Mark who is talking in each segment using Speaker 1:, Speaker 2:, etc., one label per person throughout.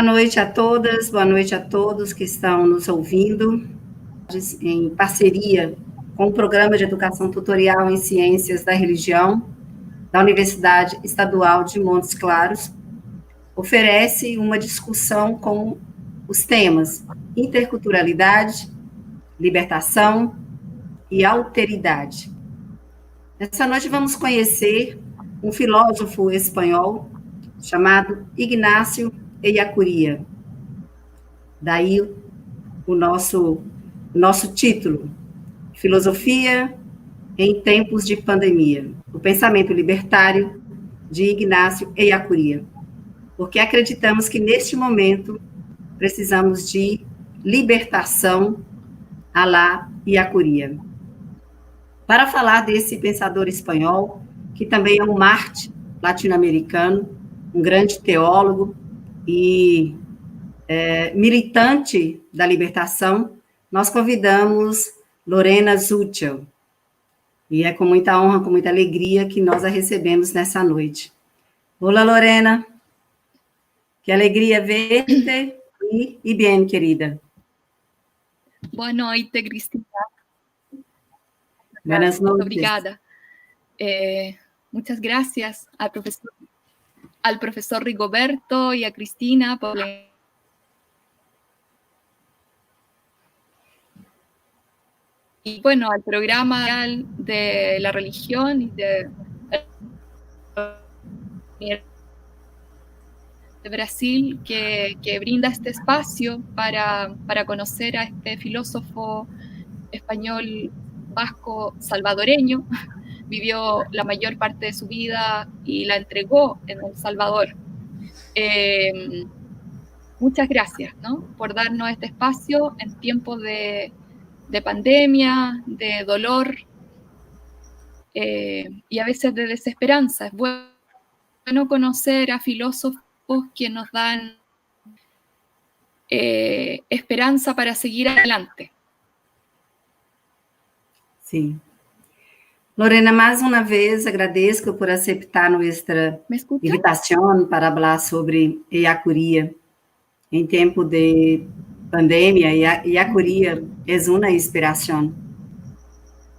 Speaker 1: Boa noite a todas, boa noite a todos que estão nos ouvindo, em parceria com o Programa de Educação Tutorial em Ciências da Religião da Universidade Estadual de Montes Claros, oferece uma discussão com os temas interculturalidade, libertação e alteridade. Nessa noite vamos conhecer um filósofo espanhol chamado Ignacio Ellacuría. Daí o nosso título, Filosofia em Tempos de Pandemia, o pensamento libertário de Ignacio Ellacuría, porque acreditamos que neste momento precisamos de libertação à la Ellacuría. Para falar desse pensador espanhol, que também é um Marte latino-americano, um grande teólogo e militante da libertação, nós convidamos Lorena Zútil. E é com muita honra, com muita alegria que nós a recebemos nessa noite. Olá, Lorena. Que alegria ver-te e bem, querida.
Speaker 2: Boa noite, Cristina.
Speaker 1: Buenas noches.
Speaker 2: Obrigada. Muchas gracias al profesor Rigoberto y a Cristina por y bueno, al programa de la religión y de Brasil que brinda este espacio para conocer a este filósofo español vasco salvadoreño. Vivió la mayor parte de su vida y la entregó en El Salvador. Muchas gracias, ¿no?, por darnos este espacio en tiempos de pandemia, de dolor y a veces de desesperanza. Es bueno conocer a filósofos que nos dan esperanza para seguir adelante.
Speaker 1: Sim. Lorena, mais uma vez agradeço por aceitar nossa invitação para falar sobre Ellacuría. Em tempo de pandemia, Ellacuría é uma inspiração.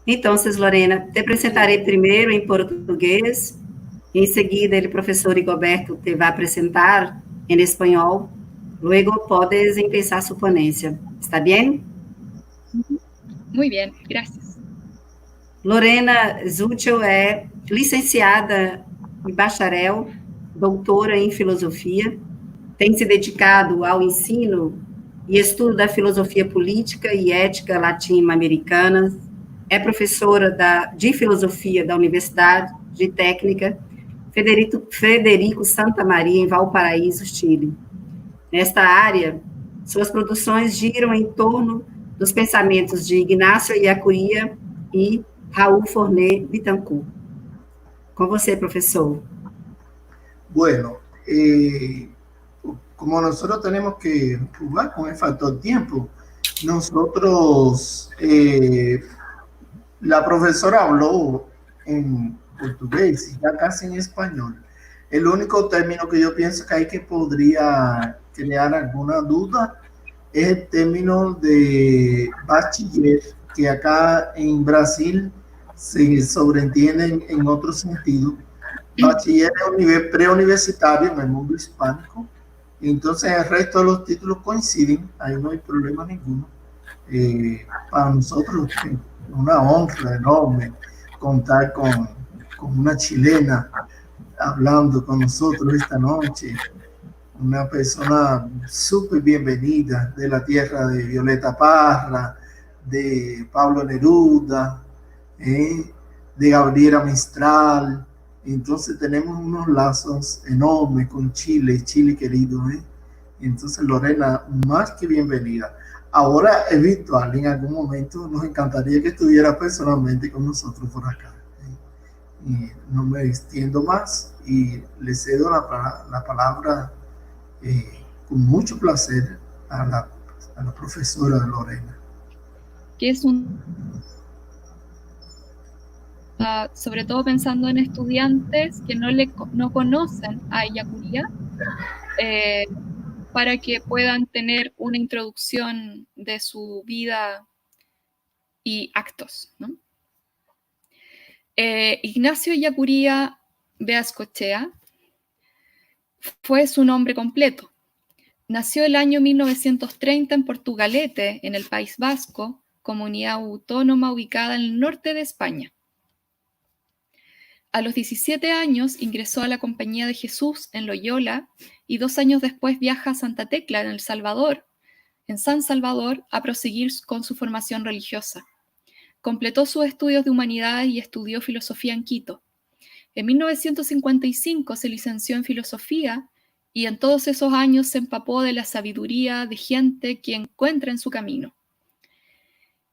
Speaker 1: Então, Lorena, te apresentarei primeiro em português, em seguida o professor Rigoberto te vai apresentar em espanhol, luego podes empezar sua ponência. Está bem?
Speaker 2: Muito bem, graças.
Speaker 1: Lorena Zútil é licenciada e bacharel, doutora em filosofia, tem se dedicado ao ensino e estudo da filosofia política e ética latino-americana, é professora de filosofia da Universidade de Técnica Frederico Santa Maria, em Valparaíso, Chile. Nesta área, suas produções giram em torno dos pensamentos de Ignacio Ellacuría e Raúl Forné Bittencourt. Com você, professor.
Speaker 3: Bueno, como nosotros tenemos que jugar con el factor tiempo, nosotros, la profesora habló en portugués y ya casi en español. El único término que yo pienso que hay que podría crear alguna duda es el término de bachiller, que acá en Brasil se sobreentiende en otro sentido. Bachiller es un nivel preuniversitario en el mundo hispánico, entonces el resto de los títulos coinciden, ahí no hay problema ninguno. Para nosotros es una honra enorme contar con una chilena hablando con nosotros esta noche, una persona súper bienvenida de la tierra de Violeta Parra, de Pablo Neruda, de Gabriela Mistral. Entonces tenemos unos lazos enormes con Chile, Chile querido. Entonces, Lorena, más que bienvenida. Ahora es virtual, en algún momento nos encantaría que estuviera personalmente con nosotros por acá. Y no me extiendo más y le cedo la palabra con mucho placer a la profesora Lorena.
Speaker 2: Que es sobre todo pensando en estudiantes que no conocen a Ellacuría, para que puedan tener una introducción de su vida y actos, ¿no? Ignacio Ellacuría Beascochea fue su nombre completo. Nació el año 1930 en Portugalete, en el País Vasco, comunidad autónoma ubicada en el norte de España. A los 17 años ingresó a la Compañía de Jesús en Loyola y 2 años después viaja a Santa Tecla, en El Salvador, en San Salvador, a proseguir con su formación religiosa. Completó sus estudios de humanidades y estudió filosofía en Quito. En 1955 se licenció en filosofía y en todos esos años se empapó de la sabiduría de gente que encuentra en su camino.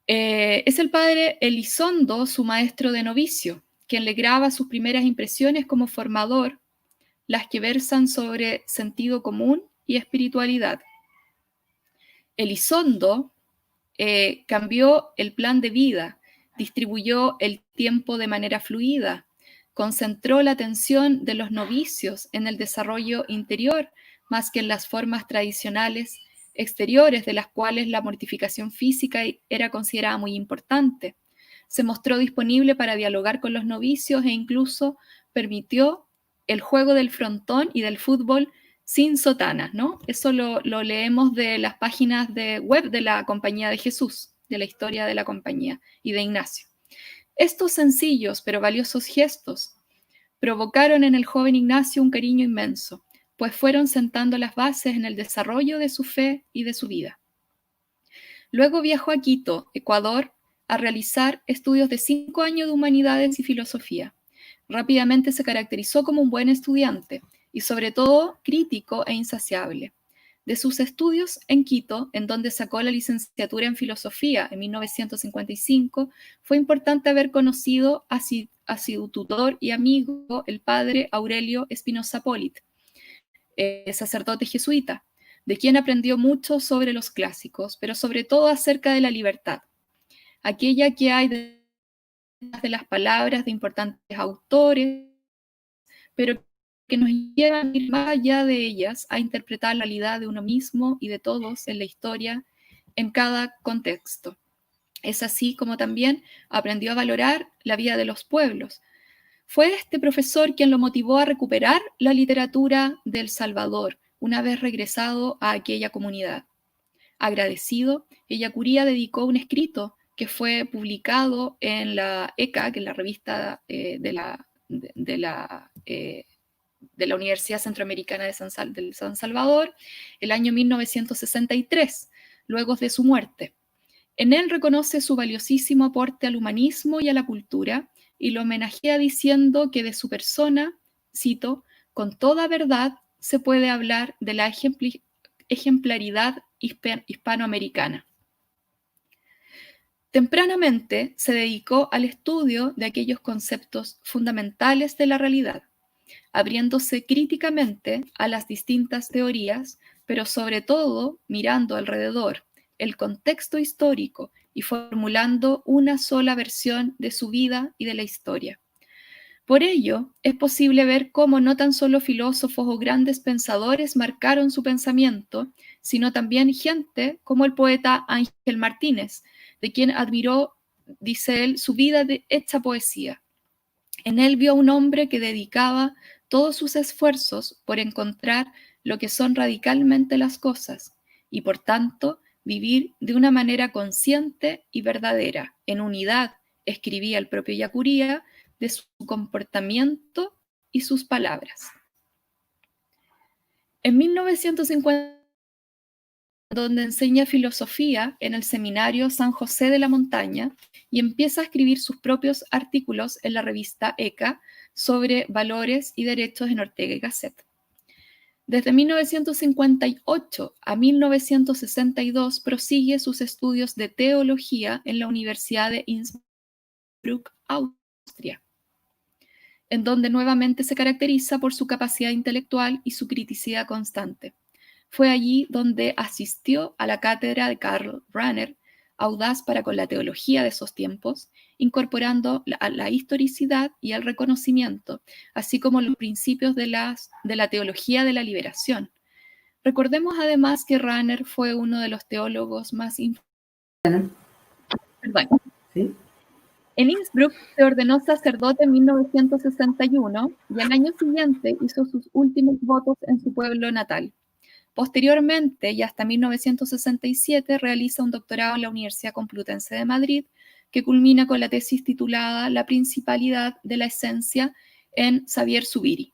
Speaker 2: Es el padre Elizondo, su maestro de novicio, quien le graba sus primeras impresiones como formador, las que versan sobre sentido común y espiritualidad. Elizondo cambió el plan de vida, distribuyó el tiempo de manera fluida, concentró la atención de los novicios en el desarrollo interior más que en las formas tradicionales exteriores, de las cuales la mortificación física era considerada muy importante. Se mostró disponible para dialogar con los novicios e incluso permitió el juego del frontón y del fútbol sin sotanas, ¿no? Eso lo leemos de las páginas de web de la Compañía de Jesús, de la historia de la compañía y de Ignacio. Estos sencillos pero valiosos gestos provocaron en el joven Ignacio un cariño inmenso, pues fueron sentando las bases en el desarrollo de su fe y de su vida. Luego viajó a Quito, Ecuador, a realizar estudios de 5 años de humanidades y filosofía. Rápidamente se caracterizó como un buen estudiante y sobre todo crítico e insaciable. De sus estudios en Quito, en donde sacó la licenciatura en filosofía en 1955, fue importante haber conocido a su tutor y amigo, el padre Aurelio Espinosa Polit, sacerdote jesuita, de quien aprendió mucho sobre los clásicos, pero sobre todo acerca de la libertad, aquella que hay detrás de las palabras de importantes autores, pero que nos llevan a ir más allá de ellas, a interpretar la realidad de uno mismo y de todos en la historia, en cada contexto. Es así como también aprendió a valorar la vida de los pueblos. Fue este profesor quien lo motivó a recuperar la literatura del Salvador, una vez regresado a aquella comunidad. Agradecido, Ellacuría dedicó un escrito que fue publicado en la ECA, que es la revista de la Universidad Centroamericana de San Salvador, el año 1963, luego de su muerte. En él reconoce su valiosísimo aporte al humanismo y a la cultura y lo homenajea diciendo que de su persona, cito, con toda verdad se puede hablar de la ejemplaridad hispanoamericana. Tempranamente se dedicó al estudio de aquellos conceptos fundamentales de la realidad, abriéndose críticamente a las distintas teorías, pero sobre todo mirando alrededor el contexto histórico y formulando una sola versión de su vida y de la historia. Por ello, es posible ver cómo no tan solo filósofos o grandes pensadores marcaron su pensamiento, sino también gente como el poeta Ángel Martínez, de quien admiró, dice él, su vida hecha poesía. En él vio a un hombre que dedicaba todos sus esfuerzos por encontrar lo que son radicalmente las cosas y, por tanto, vivir de una manera consciente y verdadera, en unidad, escribía el propio Ellacuría, de su comportamiento y sus palabras. En 1950, donde enseña filosofía en el seminario San José de la Montaña y empieza a escribir sus propios artículos en la revista ECA sobre valores y derechos en Ortega y Gasset. Desde 1958 a 1962 prosigue sus estudios de teología en la Universidad de Innsbruck, Austria, en donde nuevamente se caracteriza por su capacidad intelectual y su criticidad constante. Fue allí donde asistió a la cátedra de Karl Rahner, audaz para con la teología de esos tiempos, incorporando la historicidad y el reconocimiento, así como los principios de la teología de la liberación. Recordemos además que Rahner fue uno de los teólogos más
Speaker 1: ¿Sí?
Speaker 2: En Innsbruck se ordenó sacerdote en 1961 y al año siguiente hizo sus últimos votos en su pueblo natal. Posteriormente, y hasta 1967, realiza un doctorado en la Universidad Complutense de Madrid, que culmina con la tesis titulada La principalidad de la esencia en Xavier Zubiri.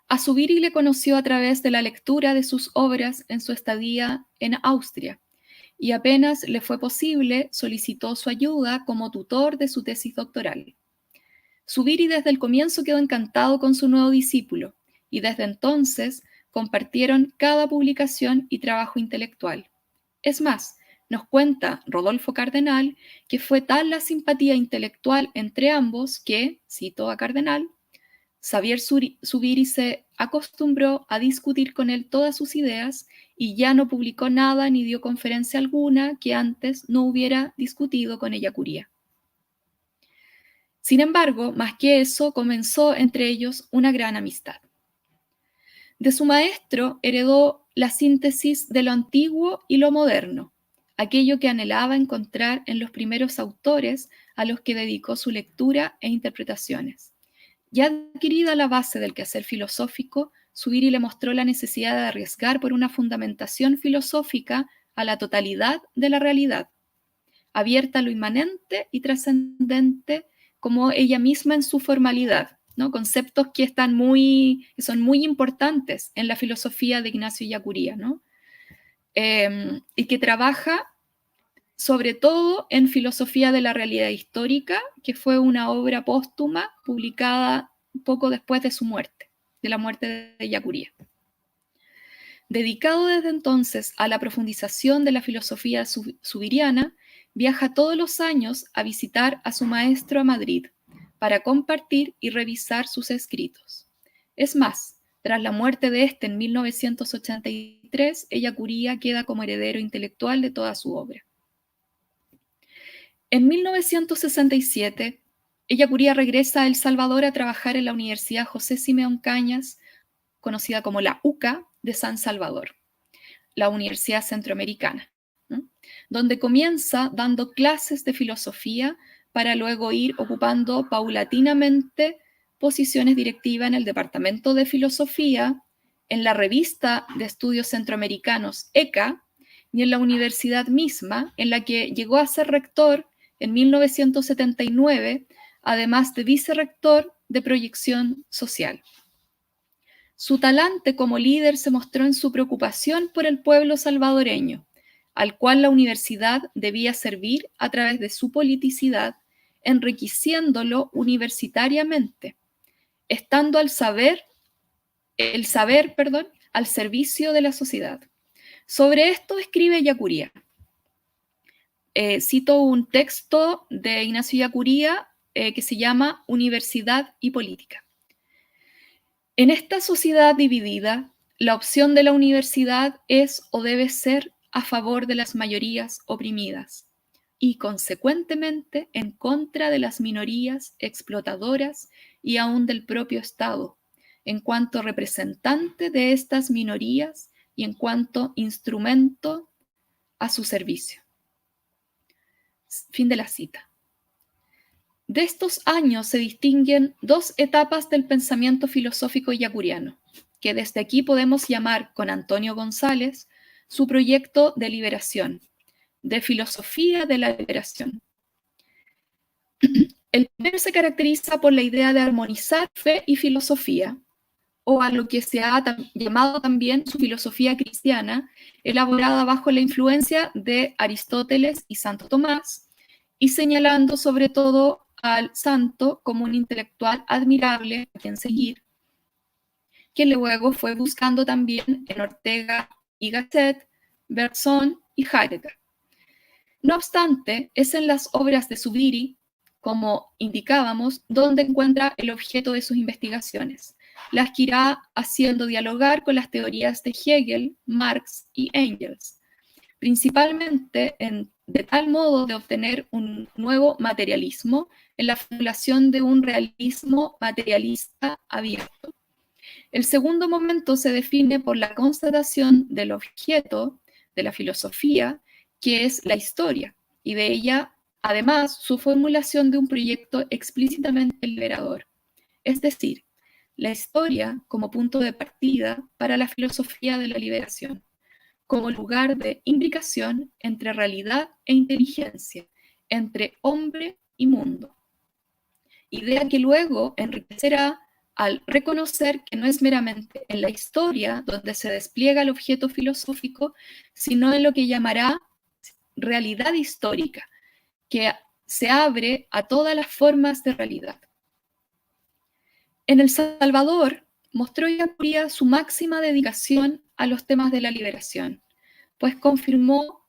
Speaker 2: A Zubiri le conoció a través de la lectura de sus obras en su estadía en Austria, y apenas le fue posible, solicitó su ayuda como tutor de su tesis doctoral. Zubiri desde el comienzo quedó encantado con su nuevo discípulo, y desde entonces compartieron cada publicación y trabajo intelectual. Es más, nos cuenta Rodolfo Cardenal que fue tal la simpatía intelectual entre ambos que, cito a Cardenal, Xavier Zubiri se acostumbró a discutir con él todas sus ideas y ya no publicó nada ni dio conferencia alguna que antes no hubiera discutido con Ellacuría. Sin embargo, más que eso, comenzó entre ellos una gran amistad. De su maestro heredó la síntesis de lo antiguo y lo moderno, aquello que anhelaba encontrar en los primeros autores a los que dedicó su lectura e interpretaciones. Ya adquirida la base del quehacer filosófico, Zubiri le mostró la necesidad de arriesgar por una fundamentación filosófica a la totalidad de la realidad, abierta a lo inmanente y trascendente como ella misma en su formalidad, ¿no? Conceptos que son muy importantes en la filosofía de Ignacio Ellacuría, ¿no? Y que trabaja sobre todo en Filosofía de la Realidad Histórica, que fue una obra póstuma publicada poco después de su muerte, de la muerte de Ellacuría. Dedicado desde entonces a la profundización de la filosofía zubiriana, viaja todos los años a visitar a su maestro a Madrid para compartir y revisar sus escritos. Es más, tras la muerte de este en 1983, Ellacuría queda como heredero intelectual de toda su obra. En 1967, Ellacuría regresa a El Salvador a trabajar en la Universidad José Simeón Cañas, conocida como la UCA de San Salvador, la Universidad Centroamericana, ¿no? Donde comienza dando clases de filosofía para luego ir ocupando paulatinamente posiciones directivas en el Departamento de Filosofía, en la Revista de Estudios Centroamericanos ECA y en la universidad misma, en la que llegó a ser rector en 1979, además de vicerrector de proyección social. Su talante como líder se mostró en su preocupación por el pueblo salvadoreño, al cual la universidad debía servir a través de su politicidad, enriqueciéndolo universitariamente, estando el saber, al servicio de la sociedad. Sobre esto escribe Ellacuría. Cito un texto de Ignacio Ellacuría que se llama Universidad y Política. En esta sociedad dividida, la opción de la universidad es o debe ser a favor de las mayorías oprimidas y, consecuentemente, en contra de las minorías explotadoras y aún del propio Estado, en cuanto representante de estas minorías y en cuanto instrumento a su servicio. Fin de la cita. De estos años se distinguen dos etapas del pensamiento filosófico ellacuriano, que desde aquí podemos llamar con Antonio González su proyecto de liberación, de filosofía de la liberación. El primero se caracteriza por la idea de armonizar fe y filosofía, o a lo que se ha llamado también su filosofía cristiana, elaborada bajo la influencia de Aristóteles y Santo Tomás, y señalando sobre todo al santo como un intelectual admirable a quien seguir, que luego fue buscando también en Ortega y Gasset, Bergson y Heidegger. No obstante, es en las obras de Zubiri, como indicábamos, donde encuentra el objeto de sus investigaciones, las que irá haciendo dialogar con las teorías de Hegel, Marx y Engels, principalmente de tal modo de obtener un nuevo materialismo en la formulación de un realismo materialista abierto. El segundo momento se define por la constatación del objeto de la filosofía, que es la historia, y de ella, además, su formulación de un proyecto explícitamente liberador. Es decir, la historia como punto de partida para la filosofía de la liberación, como lugar de imbricación entre realidad e inteligencia, entre hombre y mundo. Idea que luego enriquecerá al reconocer que no es meramente en la historia donde se despliega el objeto filosófico, sino en lo que llamará realidad histórica, que se abre a todas las formas de realidad. En El Salvador mostró Ellacuría su máxima dedicación a los temas de la liberación, pues confirmó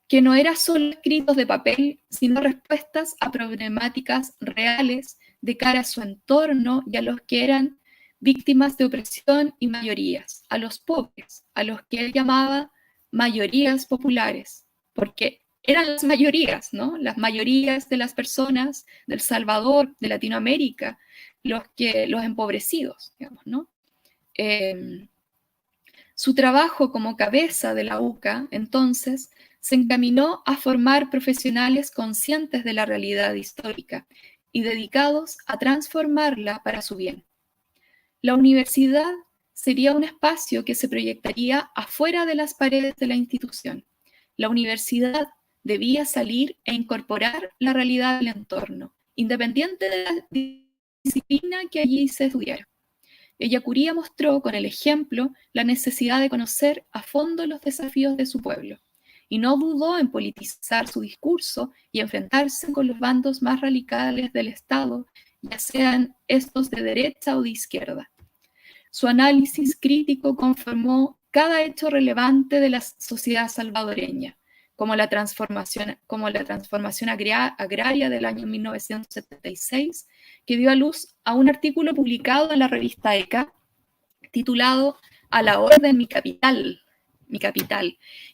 Speaker 2: que no eran solo escritos de papel, sino respuestas a problemáticas reales de cara a su entorno y a los que eran víctimas de opresión y mayorías, a los pobres, a los que él llamaba mayorías populares, porque eran las mayorías, ¿no? Las mayorías de las personas del Salvador, de Latinoamérica, los empobrecidos, digamos, ¿no? Su trabajo como cabeza de la UCA, entonces, se encaminó a formar profesionales conscientes de la realidad histórica y dedicados a transformarla para su bien. La universidad sería un espacio que se proyectaría afuera de las paredes de la institución. La universidad debía salir e incorporar la realidad del entorno, independiente de la disciplina que allí se estudiara. Ellacuría mostró con el ejemplo la necesidad de conocer a fondo los desafíos de su pueblo, y no dudó en politizar su discurso y enfrentarse con los bandos más radicales del Estado, ya sean estos de derecha o de izquierda. Su análisis crítico conformó cada hecho relevante de la sociedad salvadoreña, como la transformación agraria del año 1976, que dio a luz a un artículo publicado en la revista ECA, titulado A la orden mi capital,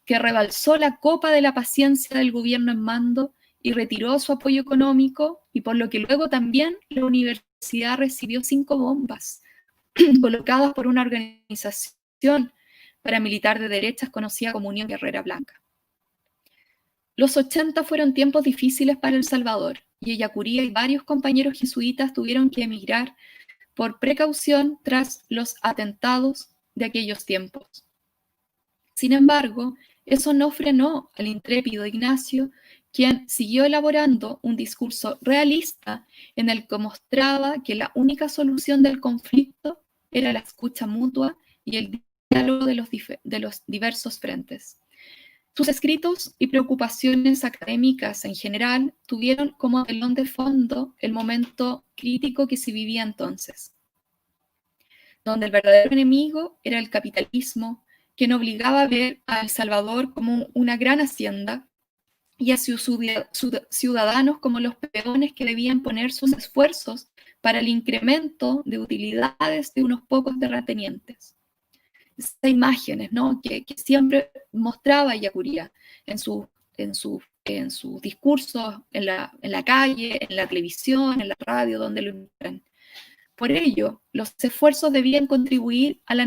Speaker 2: que rebalsó la copa de la paciencia del gobierno en mando y retiró su apoyo económico, y por lo que luego también la universidad recibió 5 bombas colocadas por una organización paramilitar de derechas conocida como Unión Guerrera Blanca. Los 80 fueron tiempos difíciles para El Salvador, y Ellacuría y varios compañeros jesuitas tuvieron que emigrar por precaución tras los atentados de aquellos tiempos. Sin embargo, eso no frenó al intrépido Ignacio, quien siguió elaborando un discurso realista en el que mostraba que la única solución del conflicto era la escucha mutua y el diálogo de los diversos frentes. Sus escritos y preocupaciones académicas en general tuvieron como telón de fondo el momento crítico que se vivía entonces, donde el verdadero enemigo era el capitalismo, quien obligaba a ver a El Salvador como una gran hacienda y a sus ciudadanos como los peones que debían poner sus esfuerzos para el incremento de utilidades de unos pocos terratenientes. Esas imágenes, ¿no?, que siempre mostraba Ellacuría en sus discursos en la calle, en la televisión, en la radio, donde lo encuentran. Por ello, los esfuerzos debían contribuir a la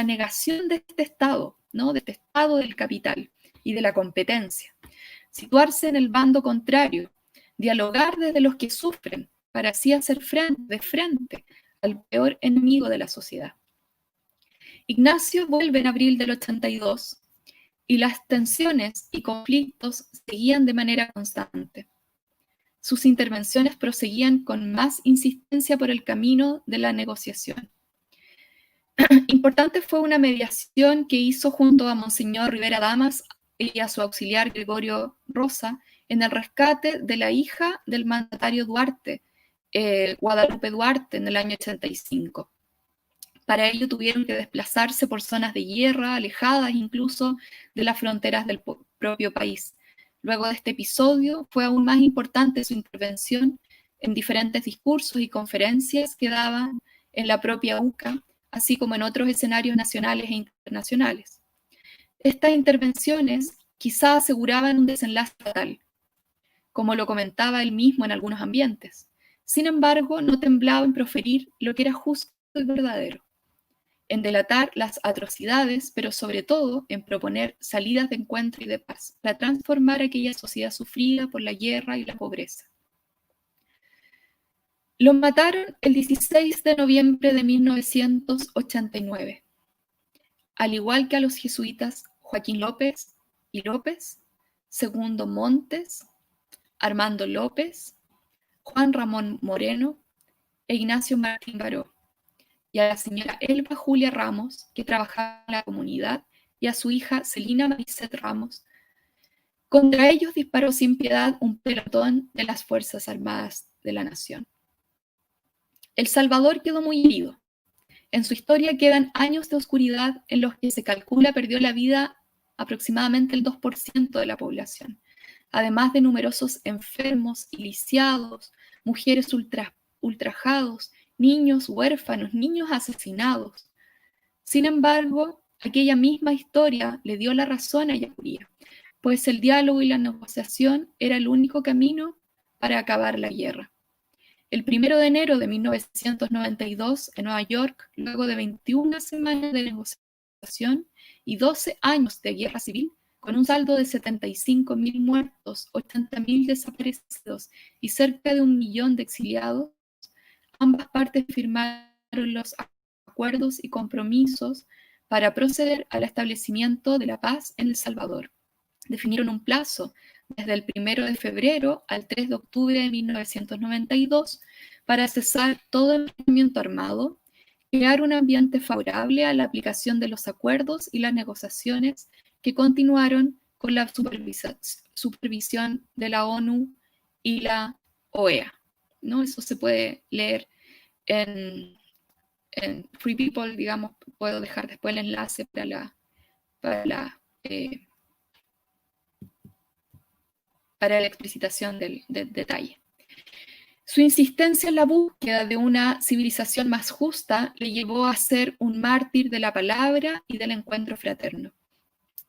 Speaker 2: negación de este Estado, ¿no?, de este Estado del capital y de la competencia. Situarse en el bando contrario, dialogar desde los que sufren, para así hacer frente al peor enemigo de la sociedad. Ignacio vuelve en abril del 82 y las tensiones y conflictos seguían de manera constante. Sus intervenciones proseguían con más insistencia por el camino de la negociación. Importante fue una mediación que hizo junto a Monseñor Rivera Damas y a su auxiliar Gregorio Rosa en el rescate de la hija del mandatario Duarte, Guadalupe Duarte, en el año 85. Para ello tuvieron que desplazarse por zonas de guerra, alejadas incluso de las fronteras del propio país. Luego de este episodio fue aún más importante su intervención en diferentes discursos y conferencias que daban en la propia UCA, así como en otros escenarios nacionales e internacionales. Estas intervenciones quizá aseguraban un desenlace fatal, como lo comentaba él mismo en algunos ambientes. Sin embargo, no temblaba en proferir lo que era justo y verdadero. en delatar las atrocidades, pero sobre todo en proponer salidas de encuentro y de paz, para transformar aquella sociedad sufrida por la guerra y la pobreza. Lo mataron el 16 de noviembre de 1989, al igual que a los jesuitas Joaquín López y López, Segundo Montes, Armando López, Juan Ramón Moreno e Ignacio Martín Baró, y a la señora Elba Julia Ramos, que trabajaba en la comunidad, y a su hija Celina Maricet Ramos. Contra ellos disparó sin piedad un pelotón de las Fuerzas Armadas de la Nación. El Salvador quedó muy herido. En su historia quedan años de oscuridad en los que se calcula perdió la vida aproximadamente el 2% de la población, además de numerosos enfermos y lisiados, mujeres ultrajados, niños huérfanos, niños asesinados. Sin embargo, aquella misma historia le dio la razón a Yacuría, pues el diálogo y la negociación era el único camino para acabar la guerra. El 1 de enero de 1992, en Nueva York, luego de 21 semanas de negociación y 12 años de guerra civil, con un saldo de 75.000 muertos, 80.000 desaparecidos y cerca de 1 millón de exiliados, ambas partes firmaron los acuerdos y compromisos para proceder al establecimiento de la paz en El Salvador. Definieron un plazo desde el 1 de febrero al 3 de octubre de 1992 para cesar todo enfrentamiento armado, crear un ambiente favorable a la aplicación de los acuerdos y las negociaciones que continuaron con la supervisión de la ONU y la OEA, ¿no? Eso se puede leer en Free People, digamos, puedo dejar después el enlace para la explicitación del detalle. Su insistencia en la búsqueda de una civilización más justa le llevó a ser un mártir de la palabra y del encuentro fraterno,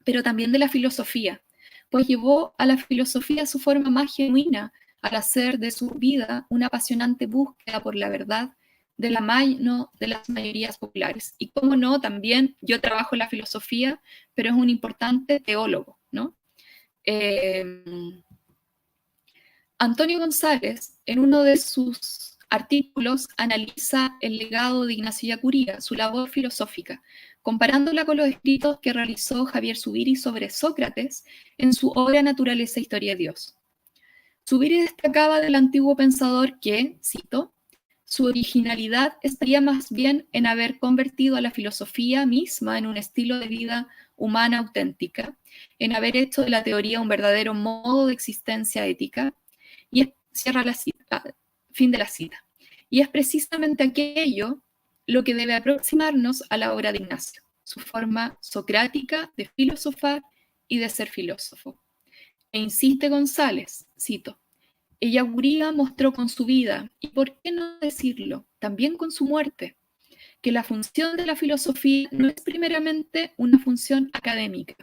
Speaker 2: pero también de la filosofía, pues llevó a la filosofía su forma más genuina al hacer de su vida una apasionante búsqueda por la verdad de la mano de las mayorías populares. Y cómo no, también yo trabajo en la filosofía, pero es un importante teólogo, ¿no? Antonio González, en uno de sus artículos, analiza el legado de Ignacio Yacuría, su labor filosófica, comparándola con los escritos que realizó Javier Zubiri sobre Sócrates en su obra Naturaleza e Historia de Dios. Zubiri destacaba del antiguo pensador que, cito, su originalidad estaría más bien en haber convertido a la filosofía misma en un estilo de vida humana auténtica, en haber hecho de la teoría un verdadero modo de existencia ética, y cierra la cita, fin de la cita. Y es precisamente aquello lo que debe aproximarnos a la obra de Ignacio, su forma socrática de filosofar y de ser filósofo. E insiste González, cito, Yacuría mostró con su vida, y por qué no decirlo, también con su muerte, que la función de la filosofía no es primeramente una función académica,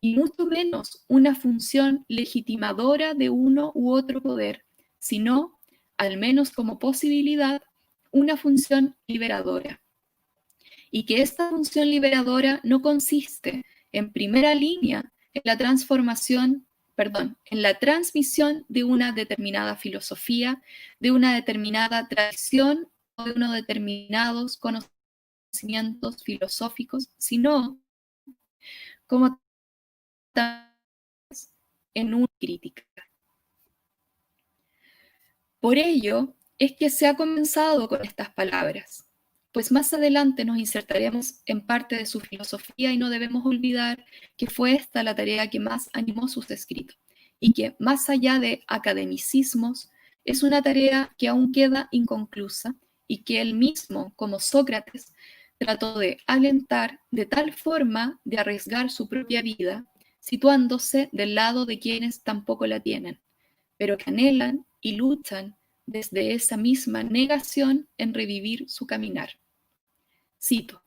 Speaker 2: y mucho menos una función legitimadora de uno u otro poder, sino, al menos como posibilidad, una función liberadora. Y que esta función liberadora no consiste, en primera línea, en la transmisión de una determinada filosofía, de una determinada tradición o de unos determinados conocimientos filosóficos, sino como en una crítica. Por ello es que se ha comenzado con estas palabras, pues más adelante nos insertaremos en parte de su filosofía y no debemos olvidar que fue esta la tarea que más animó sus escritos y que, más allá de academicismos, es una tarea que aún queda inconclusa y que él mismo, como Sócrates, trató de alentar de tal forma de arriesgar su propia vida, situándose del lado de quienes tampoco la tienen, pero que anhelan y luchan desde esa misma negación en revivir su caminar. Cito,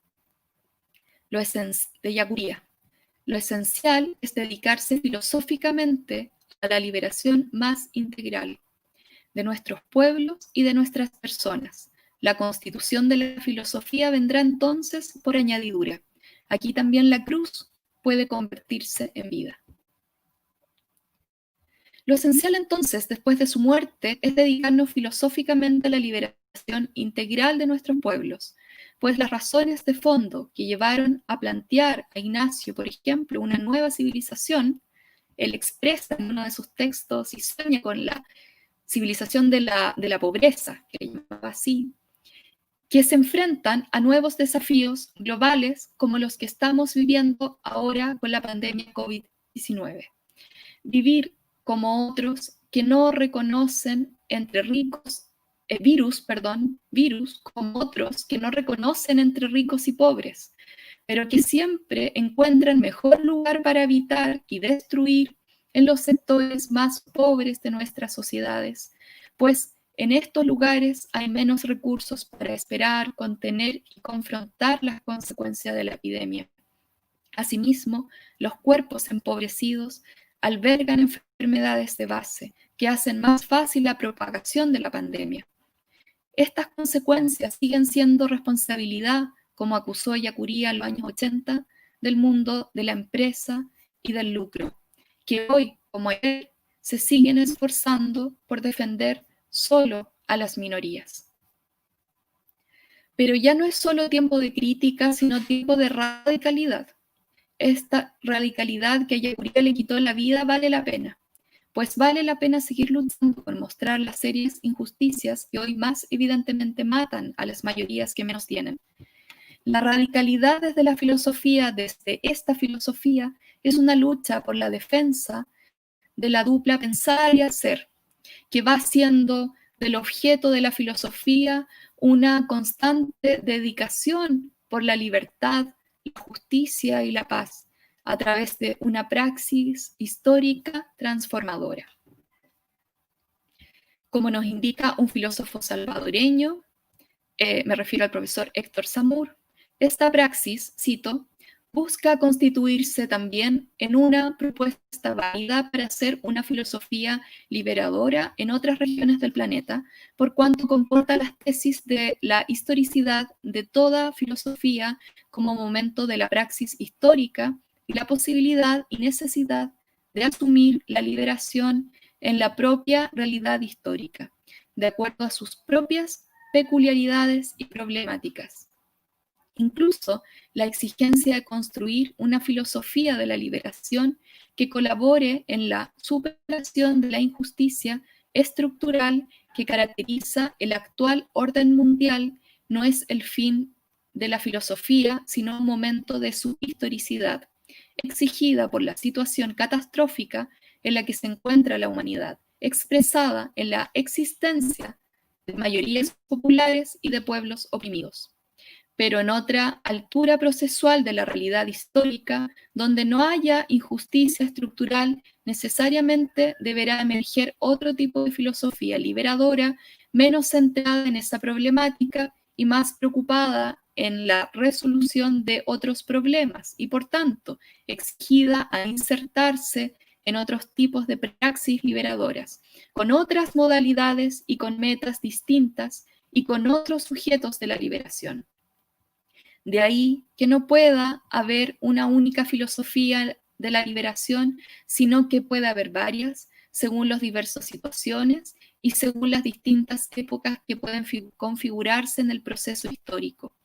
Speaker 2: de Yacuría, lo esencial es dedicarse filosóficamente a la liberación más integral de nuestros pueblos y de nuestras personas, La constitución de la filosofía vendrá entonces por añadidura. Aquí también la cruz puede convertirse en vida. Lo esencial entonces, después de su muerte, es dedicarnos filosóficamente a la liberación integral de nuestros pueblos, pues las razones de fondo que llevaron a plantear a Ignacio, por ejemplo, una nueva civilización, él expresa en uno de sus textos y sueña con la civilización de la pobreza, que llamaba así, que se enfrentan a nuevos desafíos globales como los que estamos viviendo ahora con la pandemia COVID-19. Vivir como otros que no reconocen entre ricos, virus como otros que no reconocen entre ricos y pobres, pero que siempre encuentran mejor lugar para habitar y destruir en los sectores más pobres de nuestras sociedades, pues en estos lugares hay menos recursos para esperar, contener y confrontar las consecuencias de la epidemia. Asimismo, los cuerpos empobrecidos albergan enfermedades de base que hacen más fácil la propagación de la pandemia. Estas consecuencias siguen siendo responsabilidad, como acusó Ellacuría en los años 80, del mundo de la empresa y del lucro, que hoy, como él, se siguen esforzando por defender solo a las minorías. Pero ya no es solo tiempo de crítica, sino tiempo de radicalidad. Esta radicalidad que a Ellacuría le quitó la vida vale la pena, pues vale la pena seguir luchando por mostrar las serias injusticias que hoy más evidentemente matan a las mayorías que menos tienen. La radicalidad desde la filosofía, desde esta filosofía, es una lucha por la defensa de la dupla pensar y hacer, que va siendo del objeto de la filosofía una constante dedicación por la libertad, la justicia y la paz, a través de una praxis histórica transformadora. Como nos indica un filósofo salvadoreño, me refiero al profesor Héctor Zamur, esta praxis, cito, busca constituirse también en una propuesta válida para hacer una filosofía liberadora en otras regiones del planeta, por cuanto comporta las tesis de la historicidad de toda filosofía como momento de la praxis histórica y la posibilidad y necesidad de asumir la liberación en la propia realidad histórica, de acuerdo a sus propias peculiaridades y problemáticas. Incluso la exigencia de construir una filosofía de la liberación que colabore en la superación de la injusticia estructural que caracteriza el actual orden mundial no es el fin de la filosofía, sino un momento de su historicidad, exigida por la situación catastrófica en la que se encuentra la humanidad, expresada en la existencia de mayorías populares y de pueblos oprimidos, pero en otra altura procesual de la realidad histórica, donde no haya injusticia estructural, necesariamente deberá emerger otro tipo de filosofía liberadora, menos centrada en esa problemática y más preocupada en la resolución de otros problemas y, por tanto, exigida a insertarse en otros tipos de praxis liberadoras, con otras modalidades y con metas distintas y con otros sujetos de la liberación. De ahí que no pueda haber una única filosofía de la liberación, sino que puede haber varias, según las diversas situaciones y según las distintas épocas que pueden configurarse en el proceso histórico.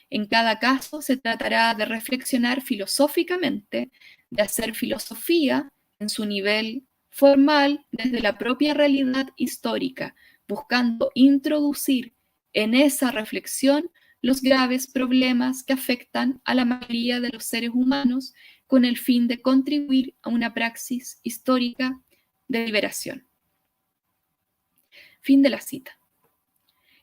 Speaker 2: En cada caso se tratará de reflexionar filosóficamente, de hacer filosofía en su nivel formal desde la propia realidad histórica, buscando introducir en esa reflexión los graves problemas que afectan a la mayoría de los seres humanos con el fin de contribuir a una praxis histórica de liberación. Fin de la cita.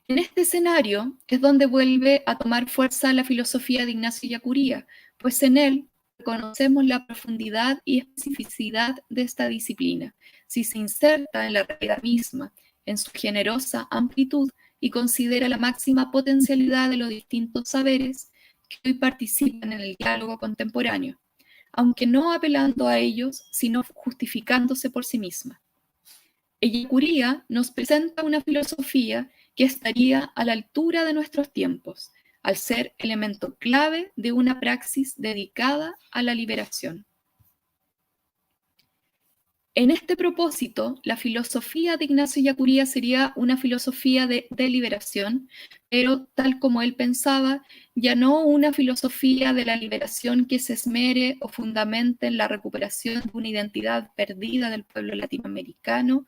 Speaker 2: En este escenario es donde vuelve a tomar fuerza la filosofía de Ignacio Ellacuría, pues en él reconocemos la profundidad y especificidad de esta disciplina, si se inserta en la realidad misma, en su generosa amplitud, y considera la máxima potencialidad de los distintos saberes que hoy participan en el diálogo contemporáneo, aunque no apelando a ellos, sino justificándose por sí misma. Ellacuría nos presenta una filosofía que estaría a la altura de nuestros tiempos, al ser elemento clave de una praxis dedicada a la liberación. En este propósito, la filosofía de Ignacio Ellacuría sería una filosofía de liberación, pero tal como él pensaba, ya no una filosofía de la liberación que se esmere o fundamente en la recuperación de una identidad perdida del pueblo latinoamericano,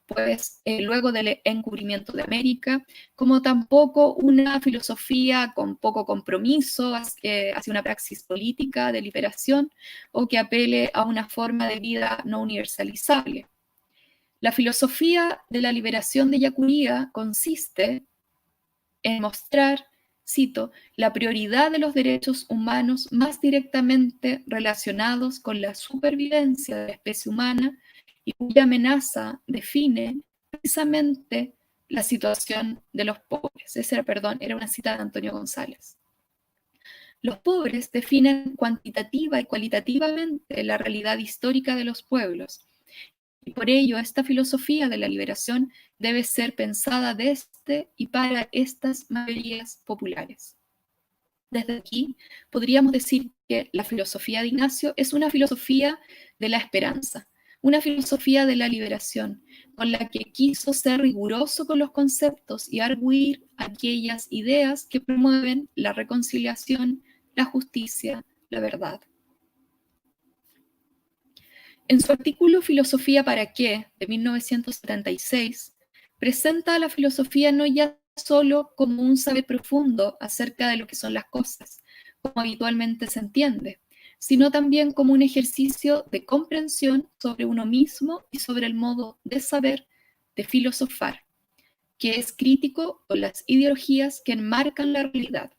Speaker 2: pues luego del encubrimiento de América, como tampoco una filosofía con poco compromiso hacia una praxis política de liberación o que apele a una forma de vida no universalizable. La filosofía de la liberación de Ellacuría consiste en mostrar, cito, la prioridad de los derechos humanos más directamente relacionados con la supervivencia de la especie humana y cuya amenaza define precisamente la situación de los pobres. Era una cita de Antonio González. Los pobres definen cuantitativa y cualitativamente la realidad histórica de los pueblos. Y por ello, esta filosofía de la liberación debe ser pensada desde y para estas mayorías populares. Desde aquí, podríamos decir que la filosofía de Ignacio es una filosofía de la esperanza, una filosofía de la liberación, con la que quiso ser riguroso con los conceptos y arguir aquellas ideas que promueven la reconciliación, la justicia, la verdad. En su artículo Filosofía para qué, de 1976, presenta a la filosofía no ya solo como un saber profundo acerca de lo que son las cosas, como habitualmente se entiende, sino también como un ejercicio de comprensión sobre uno mismo y sobre el modo de saber, de filosofar, que es crítico con las ideologías que enmarcan la realidad.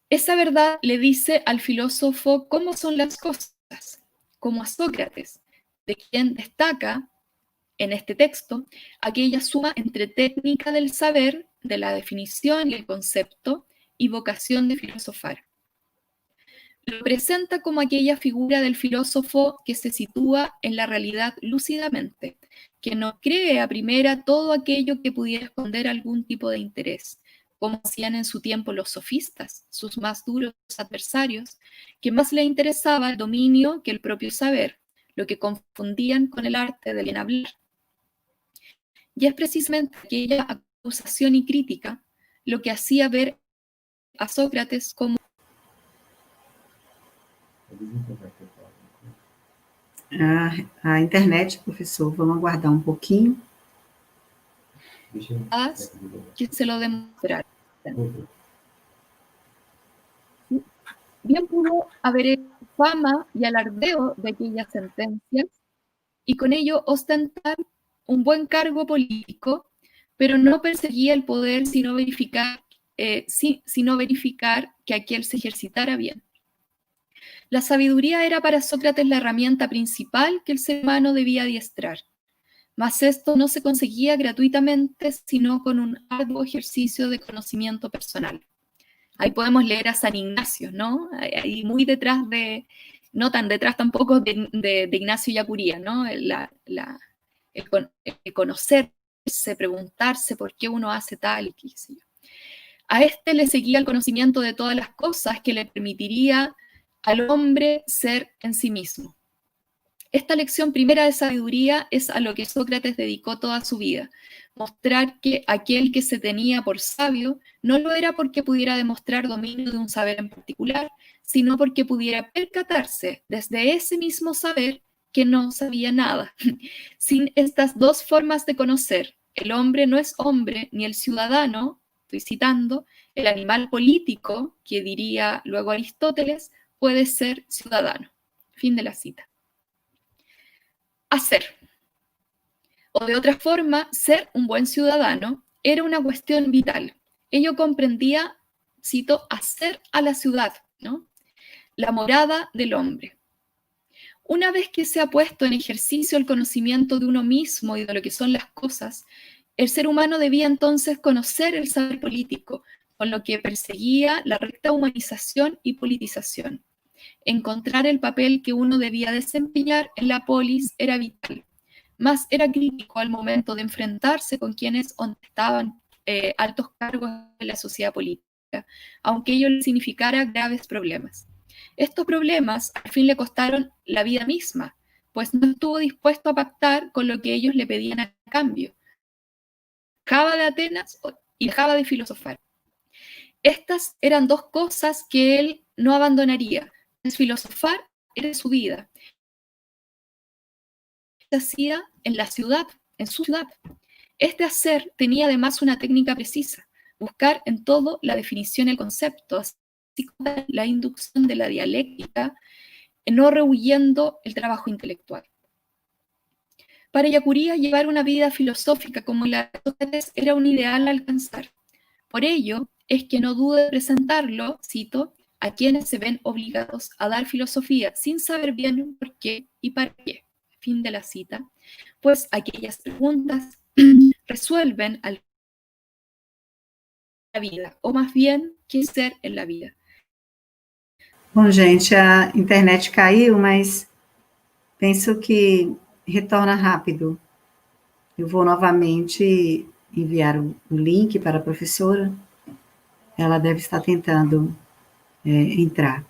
Speaker 2: Esa verdad le dice al filósofo cómo son las cosas, como a Sócrates, de quien destaca en este texto aquella suma entre técnica del saber, de la definición y el concepto, y vocación de filosofar. Lo presenta como aquella figura del filósofo que se sitúa en la realidad lúcidamente, que no cree a primera todo aquello que pudiera esconder algún tipo de interés, como hacían en su tiempo los sofistas, sus más duros adversarios, que más le interesaba el dominio que el propio saber, lo que confundían con el arte del bien hablar. Y es precisamente aquella acusación y crítica lo que hacía ver a Sócrates como
Speaker 1: a internet, professor, vamos aguardar um pouquinho.
Speaker 2: Que se lo demostrara. Bien pudo haber fama y alardeo de aquellas sentencias y con ello ostentar un buen cargo político, pero no perseguía el poder sino verificar que aquel se ejercitara bien. La sabiduría era para Sócrates la herramienta principal que el ser humano debía adiestrar, mas esto no se conseguía gratuitamente, sino con un arduo ejercicio de conocimiento personal. Ahí podemos leer a San Ignacio, ¿no? Ahí muy detrás de, no tan detrás tampoco de Ignacio Ellacuría, ¿no? El conocerse, preguntarse por qué uno hace tal y qué sé yo. A este le seguía el conocimiento de todas las cosas que le permitiría al hombre ser en sí mismo. Esta lección primera de sabiduría es a lo que Sócrates dedicó toda su vida, mostrar que aquel que se tenía por sabio no lo era porque pudiera demostrar dominio de un saber en particular, sino porque pudiera percatarse desde ese mismo saber que no sabía nada. Sin estas dos formas de conocer, el hombre no es hombre ni el ciudadano, estoy citando, el animal político, que diría luego Aristóteles, puede ser ciudadano. Fin de la cita. Hacer. O de otra forma, ser un buen ciudadano era una cuestión vital. Ello comprendía, cito, hacer a la ciudad, ¿no? La morada del hombre. Una vez que se ha puesto en ejercicio el conocimiento de uno mismo y de lo que son las cosas, el ser humano debía entonces conocer el saber político, con lo que perseguía la recta humanización y politización. Encontrar el papel que uno debía desempeñar en la polis era vital, más era crítico al momento de enfrentarse con quienes ostentaban altos cargos en la sociedad política, aunque ello le significara graves problemas. Estos problemas al fin le costaron la vida misma, pues no estuvo dispuesto a pactar con lo que ellos le pedían a cambio. Dejaba de Atenas y dejaba de filosofar. Estas eran dos cosas que él no abandonaría, pues filosofar era su vida. Se hacía en la ciudad, en su ciudad. Este hacer tenía además una técnica precisa, buscar en todo la definición del concepto, así como la inducción de la dialéctica, no rehuyendo el trabajo intelectual. Para Ellacuría, llevar una vida filosófica como la de Aristóteles era un ideal a alcanzar. Por ello, es que no duda de presentarlo, cito, a quienes se ven obligados a dar filosofía sin saber bien por qué y para qué. Fin de la cita. Pues aquellas preguntas resuelven a la vida, ou mais bien, quem ser en la vida.
Speaker 1: Bom, gente, a internet caiu, mas penso que retorna rápido. Eu vou novamente enviar o link para a professora. Ela deve estar tentando entrar.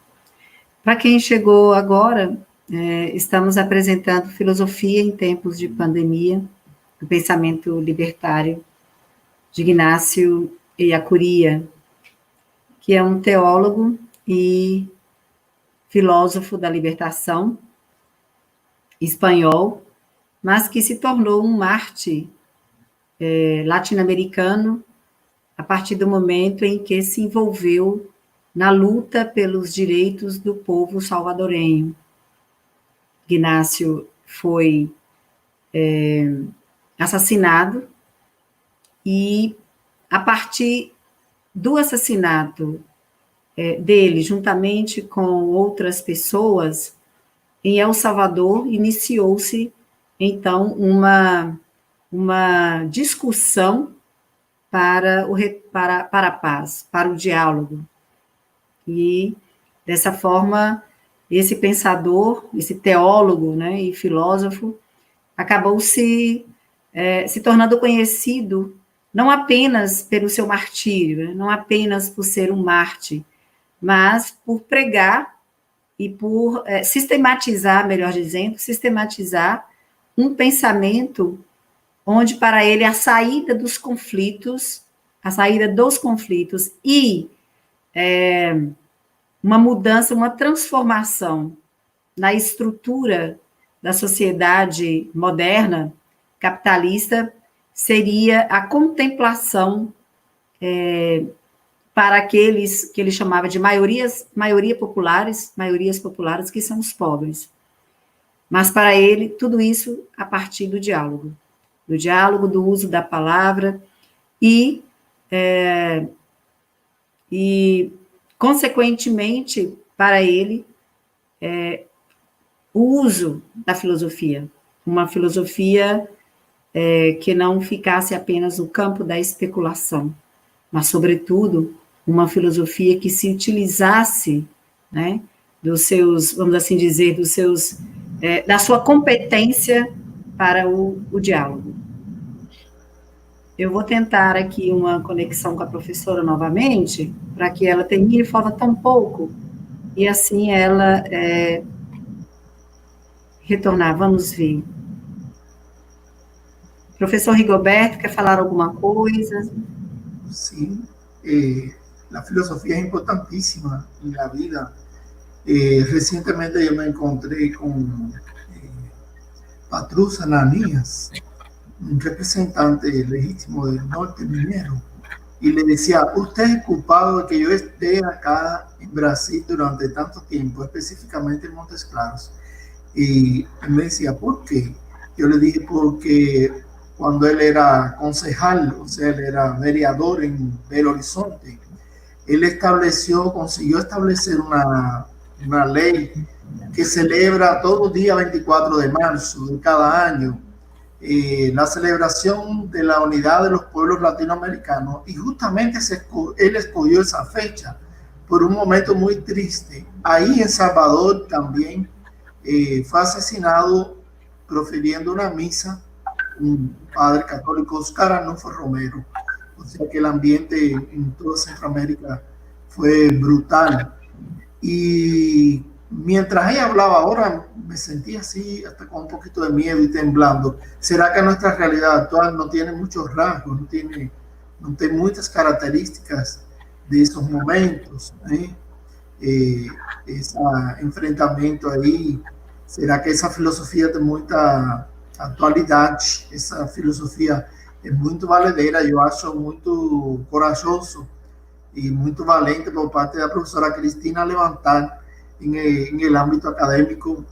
Speaker 1: Para quem chegou agora, estamos apresentando Filosofia em Tempos de Pandemia, do pensamento libertário de Ignacio Ellacuría, que é um teólogo e filósofo da libertação espanhol, mas que se tornou um mártir latino-americano a partir do momento em que se envolveu na luta pelos direitos do povo salvadorenho. Ignacio foi assassinado e, a partir do assassinato dele, juntamente com outras pessoas, em El Salvador, iniciou-se, então, uma discussão para a paz, para o diálogo. E, dessa forma, esse pensador, esse teólogo, né, e filósofo, acabou se tornando conhecido não apenas pelo seu martírio, não apenas por ser um mártir, mas por pregar e por sistematizar, melhor dizendo, sistematizar um pensamento onde, para ele, a saída dos conflitos e uma mudança, uma transformação na estrutura da sociedade moderna, capitalista, seria a contemplação para aqueles que ele chamava de maiorias populares, que são os pobres. Mas, para ele, tudo isso a partir do diálogo, do uso da palavra e consequentemente, para ele, o uso da filosofia, uma filosofia que não ficasse apenas no campo da especulação, mas, sobretudo, uma filosofia que se utilizasse, né, dos seus, vamos assim dizer, da sua competência para o diálogo. Eu vou tentar aqui uma conexão com a professora novamente, para que ela termine, falta tão pouco, e assim ela retornar. Vamos ver. Professor Rigoberto, quer falar alguma coisa?
Speaker 3: Sim, a filosofia é importantíssima na vida. Recentemente eu me encontrei com Patrus Ananias, un representante legítimo del norte minero, y le decía: usted es culpado de que yo esté acá en Brasil durante tanto tiempo, específicamente en Montes Claros. Y él me decía: ¿por qué? Yo le dije: porque cuando él era concejal, o sea, él era vereador en Belo Horizonte, él consiguió establecer una ley que celebra todo el día 24 de marzo de cada año, la celebración de la unidad de los pueblos latinoamericanos, y justamente él escogió esa fecha por un momento muy triste. Ahí en Salvador también fue asesinado profiriendo una misa, un padre católico, Oscar Arnulfo Romero. O sea que el ambiente en toda Centroamérica fue brutal. Y mientras ella hablaba ahora, me sentí así, hasta con un poquito de miedo y temblando. ¿Será que nuestra realidad actual no tiene muchos rasgos, no tiene muchas características de esos momentos? Ese enfrentamento aí, será que essa filosofia tem muita atualidade? Essa filosofia é muito valedeira, eu acho muito corajoso e muito valente por parte da professora Cristina levantar em el ámbito acadêmico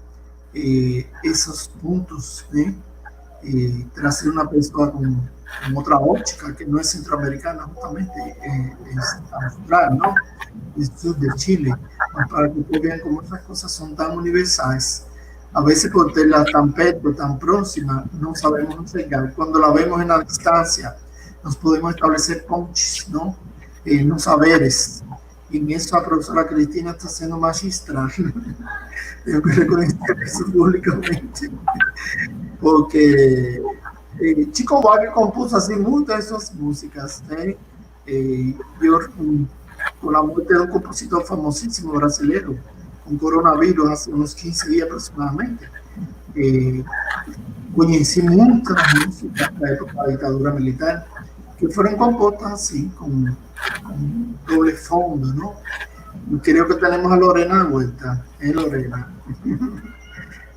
Speaker 3: esses pontos, né? Trazer uma pessoa com outra óptica que não é centro-americana, justamente es austral, ¿no? Del sur de Chile, para que ustedes vean cómo esas cosas son tan universales. A veces por tenerlas tan perto, tan próximas, no sabemos enseñar. Cuando la vemos en la distancia, nos podemos establecer ponches, ¿no? No saberes. Y en eso la profesora Cristina está siendo magistral. Tengo que reconocer eso públicamente. Porque Chico Buarque compuso así muchas de esas músicas. Yo, con la muerte de un compositor famosísimo brasileño, con coronavirus hace unos 15 días aproximadamente, conocí muchas músicas de la época de la dictadura militar que fueron compuestas así, con doble fondo, ¿no? Y creo que tenemos a Lorena de vuelta, Lorena.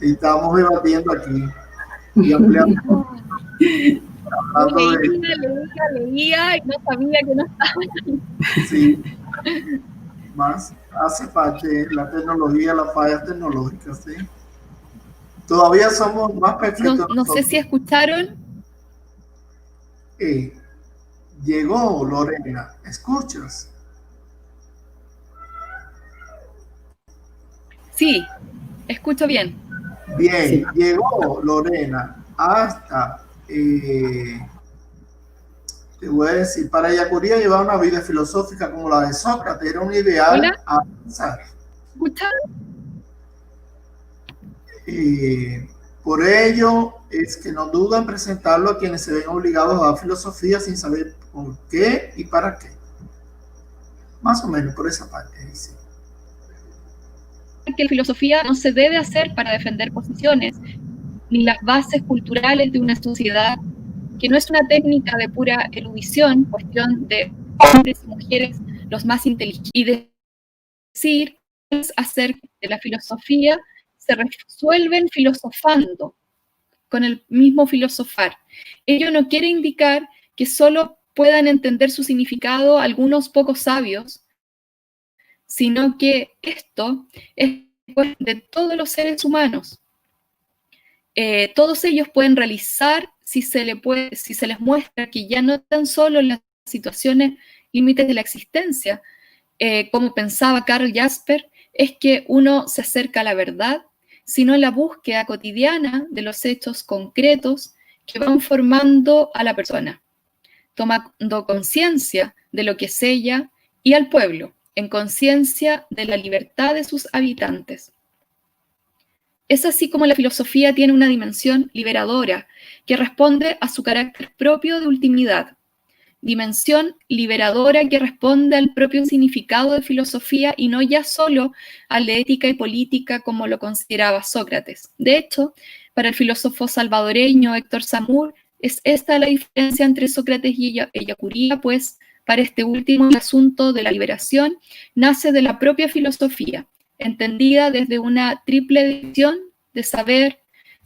Speaker 3: Y estábamos debatiendo aquí y ampliando.
Speaker 2: Leía y no sabía que no estaba.
Speaker 3: Sí, más hace parte la tecnología, las fallas tecnológicas, ¿sí? Todavía somos más perfectos.
Speaker 2: No sé si escucharon.
Speaker 3: Llegó Lorena, ¿escuchas?
Speaker 2: Sí, escucho bien.
Speaker 3: Bien,
Speaker 1: Sí.
Speaker 3: Llegó Lorena hasta, te voy a decir, para Ellacuría llevar una vida filosófica como la de Sócrates era un ideal a alcanzar.
Speaker 2: ¿Escucharon?
Speaker 3: Por ello es que no dudan en presentarlo a quienes se ven obligados a dar filosofía sin saber por qué y para qué. Más o menos por esa parte, dice.
Speaker 2: Que la filosofía no se debe hacer para defender posiciones ni las bases culturales de una sociedad, que no es una técnica de pura erudición, cuestión de hombres y mujeres los más inteligentes, y decir hacer de la filosofía se resuelven filosofando, con el mismo filosofar. Ello no quiere indicar que solo puedan entender su significado algunos pocos sabios, sino que esto es de todos los seres humanos. Todos ellos pueden realizar si se les muestra que ya no están solo en las situaciones límites de la existencia, como pensaba Karl Jasper, es que uno se acerca a la verdad, sino en la búsqueda cotidiana de los hechos concretos que van formando a la persona, tomando conciencia de lo que es ella y al pueblo, en conciencia de la libertad de sus habitantes. Es así como la filosofía tiene una dimensión liberadora que responde a su carácter propio de ultimidad, dimensión liberadora que responde al propio significado de filosofía y no ya solo al de ética y política como lo consideraba Sócrates. De hecho, para el filósofo salvadoreño Héctor Samur, es esta la diferencia entre Sócrates y Ellacuría, pues para este último el asunto de la liberación nace de la propia filosofía, entendida desde una triple dirección de saber,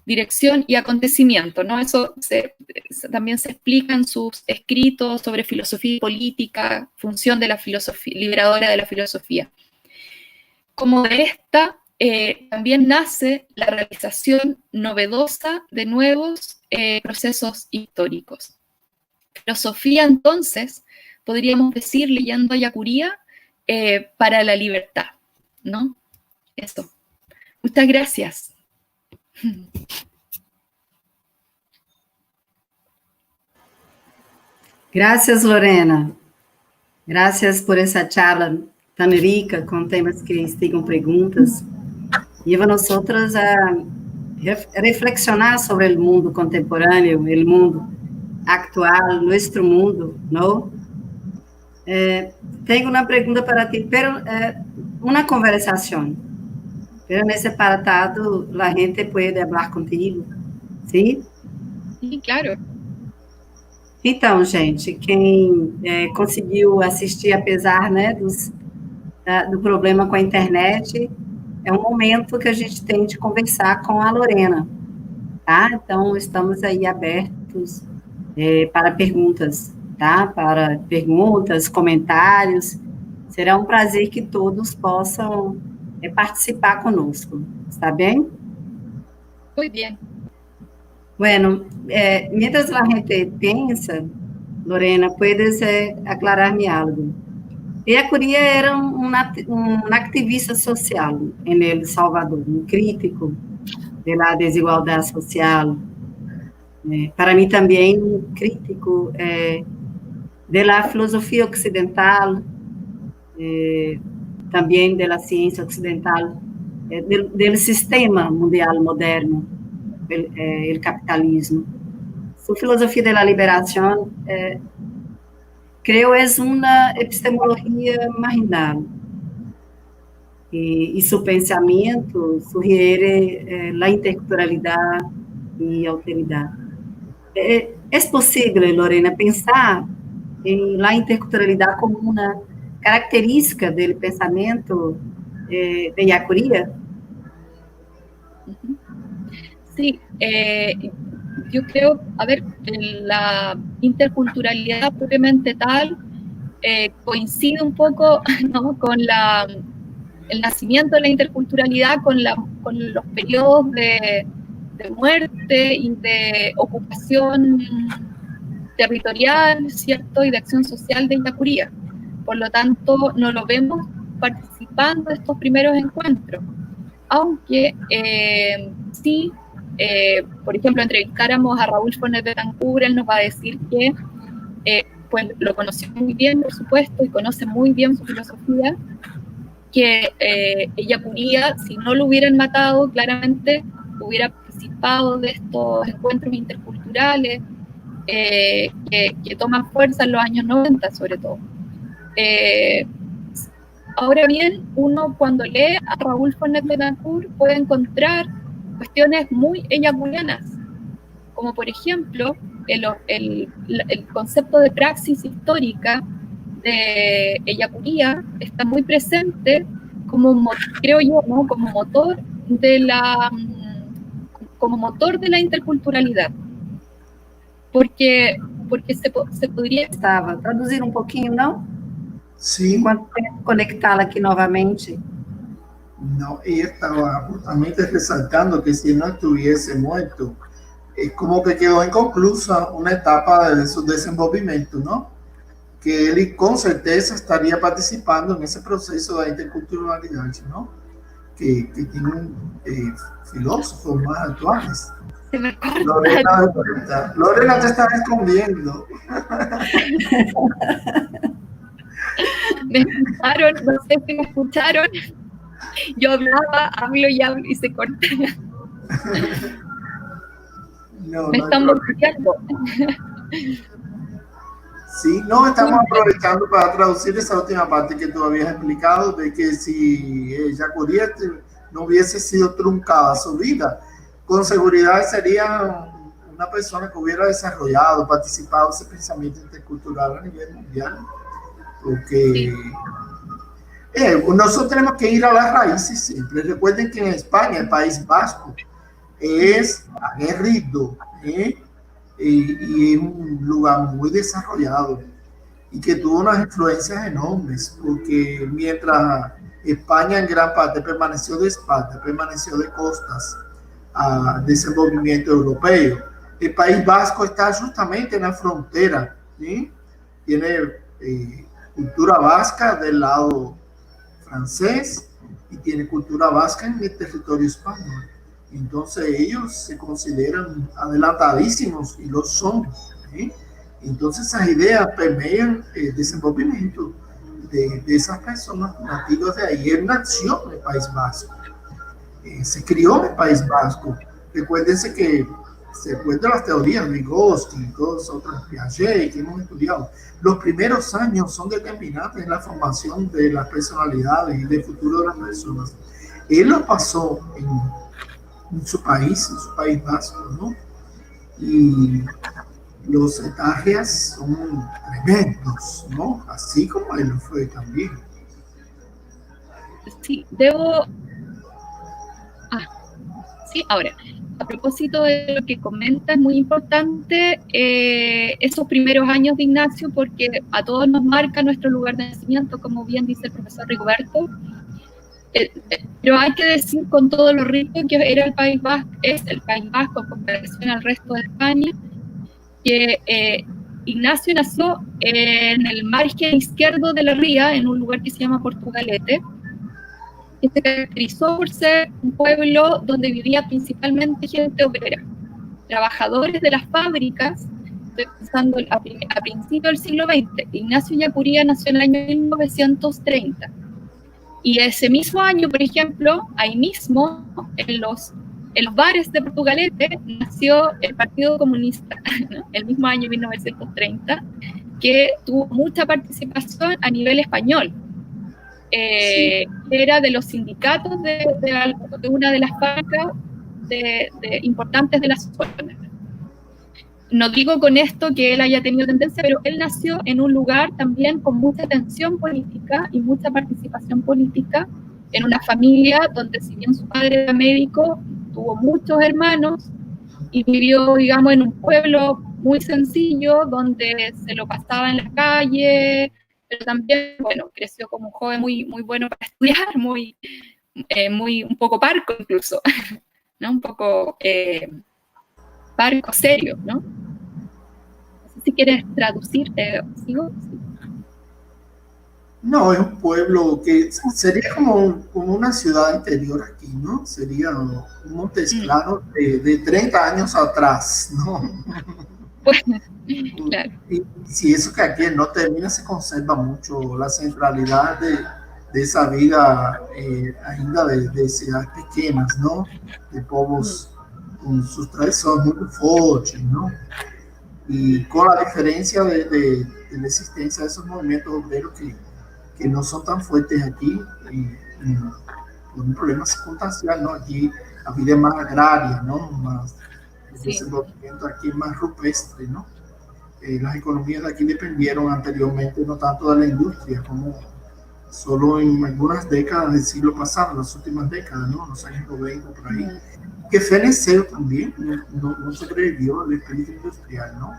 Speaker 2: dirección y acontecimiento, ¿no? Eso también se explica en sus escritos sobre filosofía y política, función de la filosofía, liberadora de la filosofía. Como de esta, también nace la realización novedosa de nuevos procesos históricos. Filosofía, entonces, podríamos decir, leyendo a Ellacuría, para la libertad, ¿no? Eso. Muchas gracias.
Speaker 1: Gracias, Lorena. Gracias por essa charla tão rica, com temas que instigam perguntas. Lleva a nosotros a reflexionar sobre o mundo contemporâneo, o mundo atual, nosso mundo, não? Tenho uma pergunta para ti, pero uma conversação. Pero nesse apartado, a gente pode falar contigo, sim?
Speaker 2: Sí, claro.
Speaker 1: Então, gente, quem conseguiu assistir, apesar, né, do problema com a internet, é um momento que a gente tem de conversar com a Lorena, tá? Então, estamos aí abertos para perguntas, tá? Para perguntas, comentários. Será um prazer que todos possam participar conosco, está bem?
Speaker 2: Muy bien.
Speaker 1: Bueno, mientras la gente piensa, Lorena, puedes aclarar-me algo. Ella Curia era um ativista social em El Salvador, um crítico da desigualdade social. Para mim também um crítico da filosofia ocidental, também da ciência ocidental, do sistema mundial moderno, o capitalismo. Sua filosofia da liberação, creio, é uma epistemologia marginal. E seu pensamento sugiere a interculturalidade e alteridade. É possível, Lorena, pensar em la interculturalidade como uma característica do pensamento de Yacuría?
Speaker 2: Sí, yo creo, a ver, la interculturalidad propiamente tal coincide un poco, ¿no?, con el nacimiento de la interculturalidad, con los periodos de muerte y de ocupación territorial, ¿cierto?, y de acción social de Yacuría. Por lo tanto, no lo vemos participando de estos primeros encuentros, aunque sí, por ejemplo, entrevistáramos a Raúl Fornet Betancourt, él nos va a decir que pues lo conoció muy bien, por supuesto, y conoce muy bien su filosofía, que Yacuría, si no lo hubieran matado, claramente hubiera participado de estos encuentros interculturales que toman fuerza en los años 90, sobre todo. Ahora bien, uno cuando lee a Raúl Fornet Betancourt puede encontrar cuestiones muy eyacurianas, como por ejemplo el concepto de praxis histórica de Yacuría está muy presente como, creo yo, ¿no?, como motor de la interculturalidad, porque se podría...
Speaker 1: Estava, traduzir pouquinho, não?
Speaker 3: Sim.
Speaker 1: Enquanto tento conectá-la aqui novamente.
Speaker 3: No, ella estaba justamente resaltando que si no estuviese muerto, es como que quedó inconclusa una etapa de su desenvolvimiento, ¿no? Que él con certeza estaría participando en ese proceso de interculturalidad, ¿no? Que tienen filósofos más actuales.
Speaker 2: Se me
Speaker 3: Lorena te está escondiendo.
Speaker 2: Me escucharon, no sé si me escucharon. Yo hablo y se corta.
Speaker 3: No,
Speaker 2: me están bloqueando.
Speaker 3: Sí, no, estamos aprovechando para traducir esa última parte que tú habías explicado, de que si Yacuría no hubiese sido truncada su vida, con seguridad sería una persona que hubiera desarrollado, participado en ese pensamiento intercultural a nivel mundial, porque nosotros tenemos que ir a las raíces siempre. Recuerden que en España, el País Vasco es aguerrido, y es un lugar muy desarrollado y que tuvo unas influencias enormes, porque mientras España en gran parte permaneció de espalda, permaneció de costas a desenvolvimiento europeo, el País Vasco está justamente en la frontera, ¿sí? Tiene cultura vasca del lado francés y tiene cultura vasca en el territorio español. Entonces ellos se consideran adelantadísimos y lo son, ¿sí? Entonces esas ideas permean el desenvolvimiento de esas personas nativas de ahí. Él nació en el País Vasco, se crió en el País Vasco, recuérdense que se cuentan las teorías de Vygotsky y todas otras, Piaget, que hemos estudiado. Los primeros años son determinantes en la formación de las personalidades y del futuro de las personas. Él lo pasó en su País Vasco, ¿no? Y los etajes son tremendos, ¿no? Así como él lo fue también.
Speaker 2: Sí, sí, ahora, a propósito de lo que comenta, es muy importante esos primeros años de Ignacio, porque a todos nos marca nuestro lugar de nacimiento, como bien dice el profesor Rigoberto. Pero hay que decir con todo lo rico que era el País Vasco, es el País Vasco en comparación al resto de España, que Ignacio nació en el margen izquierdo de la ría, en un lugar que se llama Portugalete, que se caracterizó por ser un pueblo donde vivía principalmente gente obrera, trabajadores de las fábricas. Estoy pensando a principios del siglo XX. Ignacio Ellacuría nació en el año 1930. Y ese mismo año, por ejemplo, ahí mismo, en los bares de Portugalete, nació el Partido Comunista, ¿no? El mismo año 1930, que tuvo mucha participación a nivel español. Sí. Era de los sindicatos de una de las fábricas importantes de la zona. No digo con esto que él haya tenido tendencia, pero él nació en un lugar también con mucha tensión política y mucha participación política, en una familia donde, si bien su padre era médico, tuvo muchos hermanos y vivió, digamos, en un pueblo muy sencillo, donde se lo pasaba en la calle, pero también, bueno, creció como un joven muy, muy bueno para estudiar, un poco parco incluso, ¿no? Un poco parco serio, ¿no? No sé si quieres traducir, ¿sigo? Sí.
Speaker 3: No, es un pueblo que sería como una ciudad interior aquí, ¿no? Sería un Montes Claros de 30 años atrás, ¿no?
Speaker 2: Bueno, claro.
Speaker 3: Y si eso que aquí no termina, se conserva mucho la centralidad de esa vida ainda de ciudades pequeñas, ¿no? De pueblos con sus tradiciones muy fuertes, ¿no? Y con la diferencia de la existencia de esos movimientos obreros que no son tan fuertes aquí, por un problema circunstancial, ¿no? Aquí la vida es más agraria, ¿no? Más, el desenvolvimiento aquí es más rupestre, ¿no? Las economías de aquí dependieron anteriormente no tanto de la industria, como solo en algunas décadas del siglo pasado, las últimas décadas, ¿no? Los años 90, por ahí. Que Feneceo también no sobrevivió al espíritu industrial, ¿no?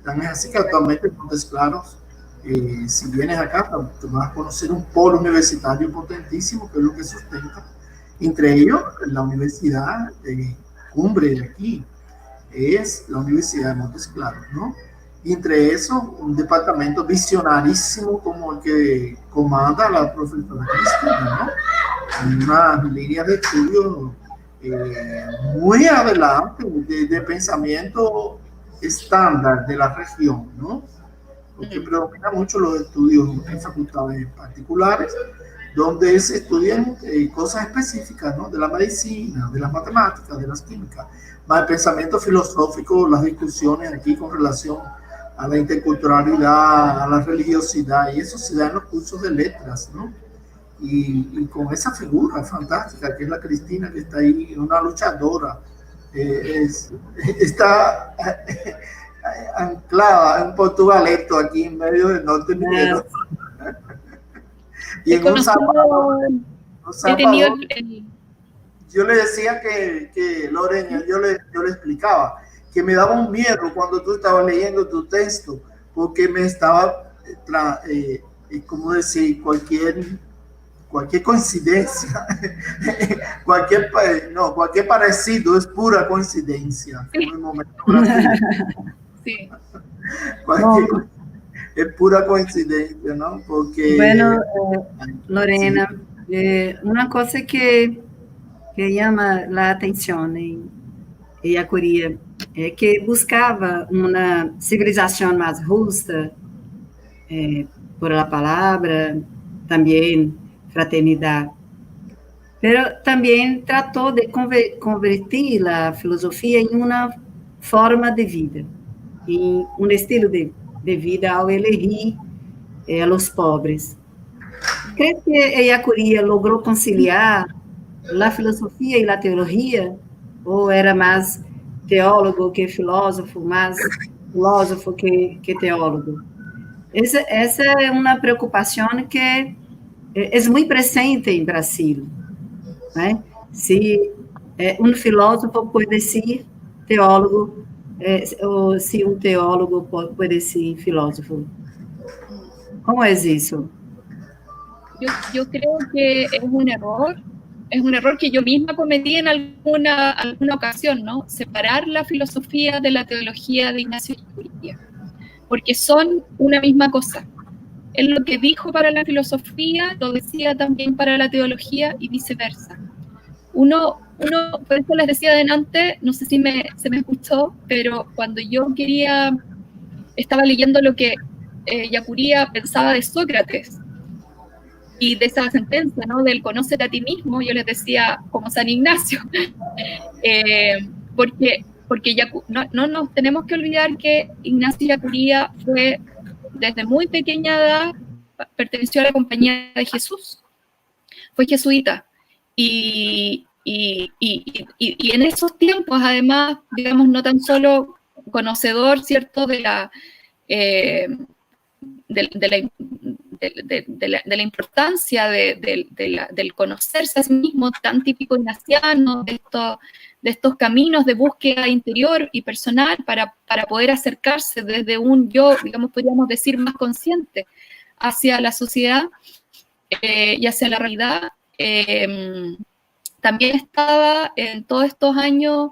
Speaker 3: Tan es así que actualmente en Montes Claros, si vienes acá, te vas a conocer un polo universitario potentísimo, que es lo que sustenta. Entre ellos, la universidad cumbre de aquí es la Universidad de Montes Claros, ¿no? Y entre eso, un departamento visionarísimo como el que comanda la profesora Cristina, ¿no? Una línea de estudio muy adelante de pensamiento estándar de la región, ¿no? Porque predomina mucho los estudios en facultades particulares, donde se estudian cosas específicas, ¿no? De la medicina, de las matemáticas, de las químicas, más el pensamiento filosófico, las discusiones aquí con relación a la interculturalidad, a la religiosidad, y eso se da en los cursos de letras, ¿no? Y con esa figura fantástica que es la Cristina, que está ahí, una luchadora, está anclada en Portugalete, aquí en medio del norte minero. Y en un sábado, yo le decía que Lorena, yo le explicaba que me daba un miedo cuando tú estabas leyendo tu texto, porque me estaba, como decir, cualquier coincidencia, cualquier parecido es pura coincidencia.
Speaker 2: Sí.
Speaker 3: En el momento
Speaker 2: sí.
Speaker 3: Es pura coincidencia, ¿no? Porque...
Speaker 1: Bueno, Lorena, una cosa que llama la atención en Ellacuría é que buscava uma civilização mais justa, por la palavra, também fraternidade. pero también trató de convertir la filosofía en una forma de vida, en un estilo de vida ao elegir a los pobres. ¿Crees que Ellacuría logró conciliar la filosofía y la teología? ¿O era más teólogo que filósofo, más filósofo que teólogo? Essa é uma preocupação que é muito presente em Brasil, né? Se um filósofo pode ser teólogo, ou se um teólogo pode ser filósofo. ¿Cómo es eso?
Speaker 2: Yo creo que es un error que yo misma cometí en alguna ocasión, ¿no? Separar la filosofía de la teología de Ignacio Ellacuría, porque son una misma cosa. Él lo que dijo para la filosofía lo decía también para la teología y viceversa. Uno, por eso les decía adelante, no sé si se me escuchó, pero cuando yo estaba leyendo lo que Ellacuría pensaba de Sócrates y de esa sentencia, ¿no? Del conócete a ti mismo, yo les decía como San Ignacio, porque no nos tenemos que olvidar que Ignacio Ellacuría fue desde muy pequeña edad, perteneció a la Compañía de Jesús, fue jesuita, y en esos tiempos, además, digamos, no tan solo conocedor, ¿cierto?, de la importancia del conocerse a sí mismo, tan típico ignaciano, de estos caminos de búsqueda interior y personal para poder acercarse desde un yo, digamos, podríamos decir, más consciente hacia la sociedad y hacia la realidad. También estaba en todos estos años,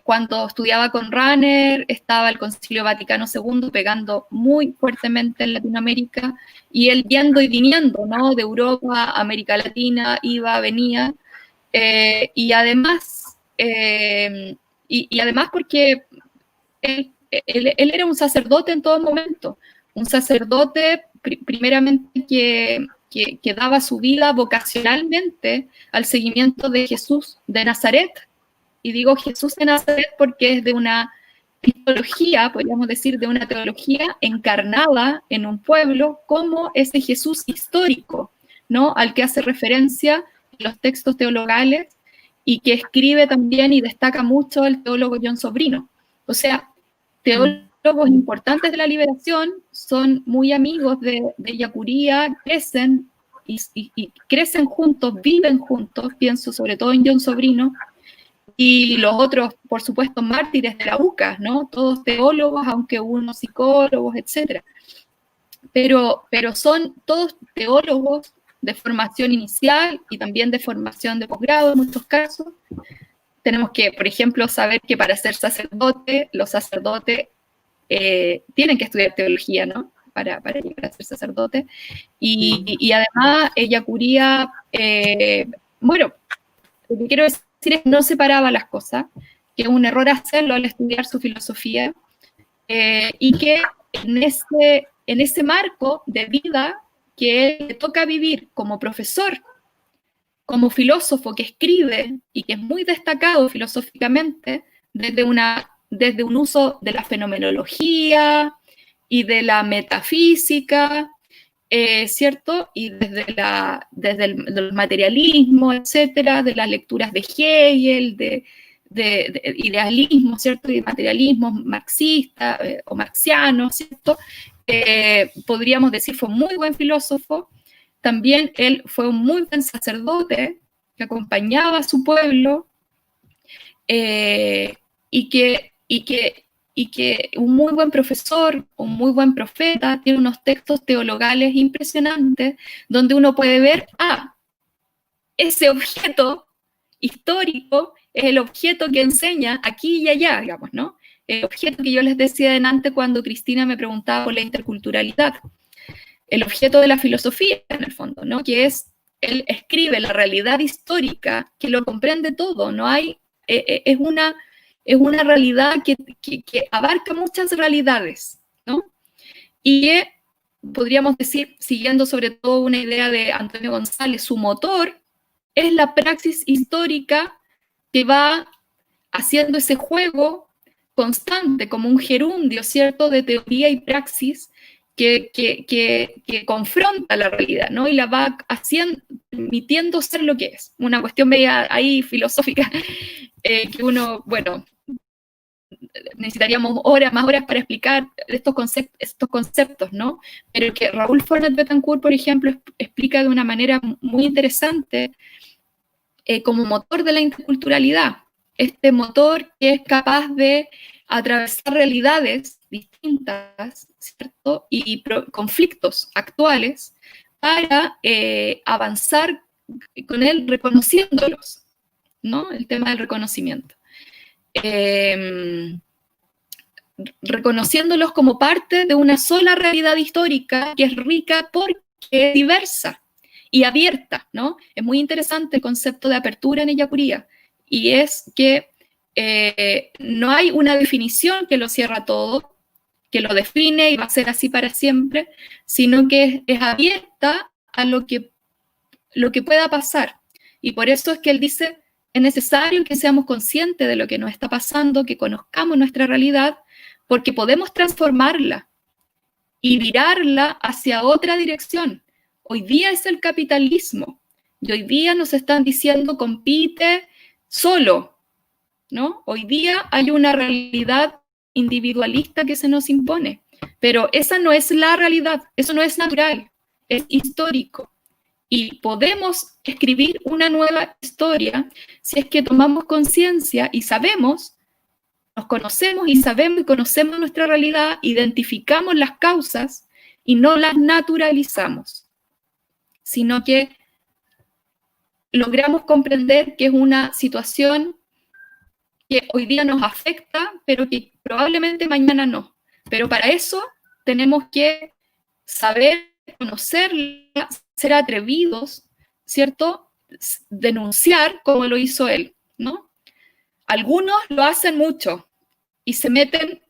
Speaker 2: cuando estudiaba con Rahner, estaba el Concilio Vaticano II pegando muy fuertemente en Latinoamérica, y él yendo y viniendo, ¿no? De Europa a América Latina, iba, venía, y además porque él era un sacerdote en todo momento, un sacerdote primeramente que daba su vida vocacionalmente al seguimiento de Jesús de Nazaret. Y digo Jesús de Nazaret porque es de una teología, podríamos decir, de una teología encarnada en un pueblo como ese Jesús histórico, ¿no? Al que hace referencia los textos teologales y que escribe también y destaca mucho el teólogo John Sobrino. O sea, teólogos importantes de la liberación son muy amigos de Ellacuría, crecen y crecen juntos, viven juntos, pienso sobre todo en John Sobrino, y los otros, por supuesto, mártires de la UCA, ¿no? Todos teólogos, aunque unos psicólogos, etc. Pero son todos teólogos de formación inicial y también de formación de posgrado en muchos casos. Tenemos que, por ejemplo, saber que para ser sacerdote, los sacerdotes tienen que estudiar teología, ¿no? Para llegar a ser sacerdote. Y además, Ellacuría, bueno, lo que quiero decir es que no separaba las cosas, que es un error hacerlo al estudiar su filosofía, y que en ese marco de vida que él le toca vivir como profesor, como filósofo que escribe y que es muy destacado filosóficamente desde un uso de la fenomenología y de la metafísica, ¿cierto? Y desde el materialismo, etcétera, de las lecturas de Hegel, de idealismo, ¿cierto? Y materialismo marxista o marxiano, ¿cierto? Podríamos decir fue un muy buen filósofo. También él fue un muy buen sacerdote que acompañaba a su pueblo, y que un muy buen profesor, un muy buen profeta, tiene unos textos teologales impresionantes donde uno puede ver, ese objeto histórico es el objeto que enseña aquí y allá, digamos, ¿no? El objeto que yo les decía delante cuando Cristina me preguntaba por la interculturalidad. El objeto de la filosofía, en el fondo, ¿no? Que es, él escribe la realidad histórica que lo comprende todo, no hay, es una realidad que abarca muchas realidades, ¿no? Y que, podríamos decir, siguiendo sobre todo una idea de Antonio González, su motor es la praxis histórica que va haciendo ese juego constante, como un gerundio, ¿cierto?, de teoría y praxis que confronta la realidad, ¿no? Y la va haciendo, permitiendo ser lo que es. Una cuestión media ahí filosófica, que uno, bueno, necesitaríamos más horas para explicar estos conceptos, ¿no? Pero que Raúl Fornet Betancourt, por ejemplo, explica de una manera muy interesante como motor de la interculturalidad. Este motor que es capaz de atravesar realidades distintas, ¿cierto? Y conflictos actuales para avanzar con él reconociéndolos, ¿no? El tema del reconocimiento. Reconociéndolos como parte de una sola realidad histórica que es rica porque es diversa y abierta, ¿no? Es muy interesante el concepto de apertura en Ellacuría, y es que no hay una definición que lo cierra todo, que lo define y va a ser así para siempre, sino que es abierta a lo que pueda pasar. Y por eso es que él dice, es necesario que seamos conscientes de lo que nos está pasando, que conozcamos nuestra realidad, porque podemos transformarla y virarla hacia otra dirección. Hoy día es el capitalismo, y hoy día nos están diciendo compite solo, ¿no? Hoy día hay una realidad individualista que se nos impone, pero esa no es la realidad, eso no es natural, es histórico. Y podemos escribir una nueva historia si es que tomamos conciencia y sabemos, nos conocemos y sabemos y conocemos nuestra realidad, identificamos las causas y no las naturalizamos, sino que logramos comprender que es una situación que hoy día nos afecta, pero que probablemente mañana no. Pero para eso tenemos que saber conocerla, ser atrevidos, ¿cierto? Denunciar como lo hizo él, ¿no? Algunos lo hacen mucho y se meten,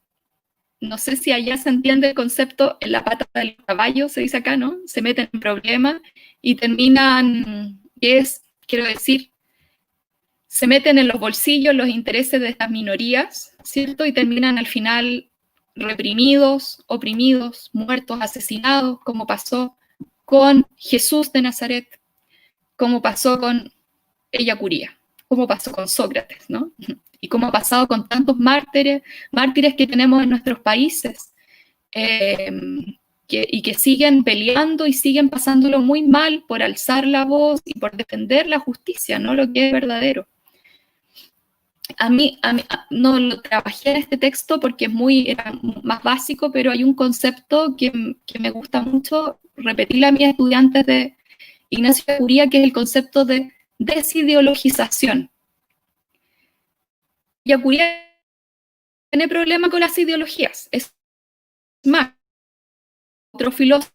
Speaker 2: no sé si allá se entiende el concepto, en la pata del caballo, se dice acá, ¿no? Se meten en problemas y terminan, quiero decir, se meten en los bolsillos los intereses de estas minorías, ¿cierto? Y terminan al final reprimidos, oprimidos, muertos, asesinados, como pasó con Jesús de Nazaret, como pasó con Ellacuría, como pasó con Sócrates, ¿no? Y como ha pasado con tantos mártires que tenemos en nuestros países, y que siguen peleando y siguen pasándolo muy mal por alzar la voz y por defender la justicia, ¿no? Lo que es verdadero. A mí no lo trabajé en este texto porque era más básico, pero hay un concepto que me gusta mucho repetirle a mis estudiantes de Ignacio Ellacuría, que es el concepto de desideologización. Ellacuría tiene problema con las ideologías. Es más, otro filósofo.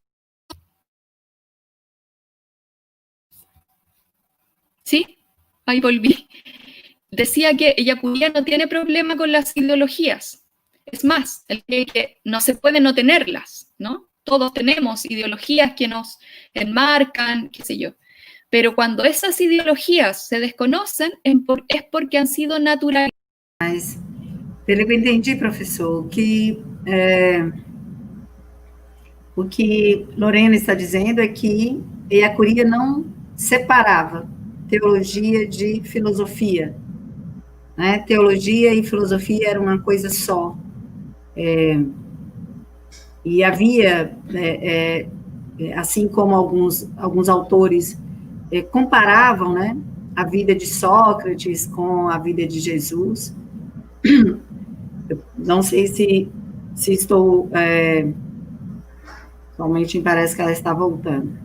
Speaker 2: ¿Sí? Ahí volví. Decía que Ellacuría no tiene problema con las ideologías. Es más, que no se puede no tenerlas, ¿no? Todos tenemos ideologías que nos enmarcan, qué sé yo. Pero cuando esas ideologias se desconocen, es porque han sido naturalizadas.
Speaker 1: Pelo que eu entendi, professor, o que Lorena está dizendo é que Ellacuría não separava teologia de filosofia, né? Teologia e filosofia eram uma coisa só. E havia, assim como alguns autores comparavam, né, a vida de Sócrates com a vida de Jesus. Eu não sei se estou... Somente me parece que ela está voltando.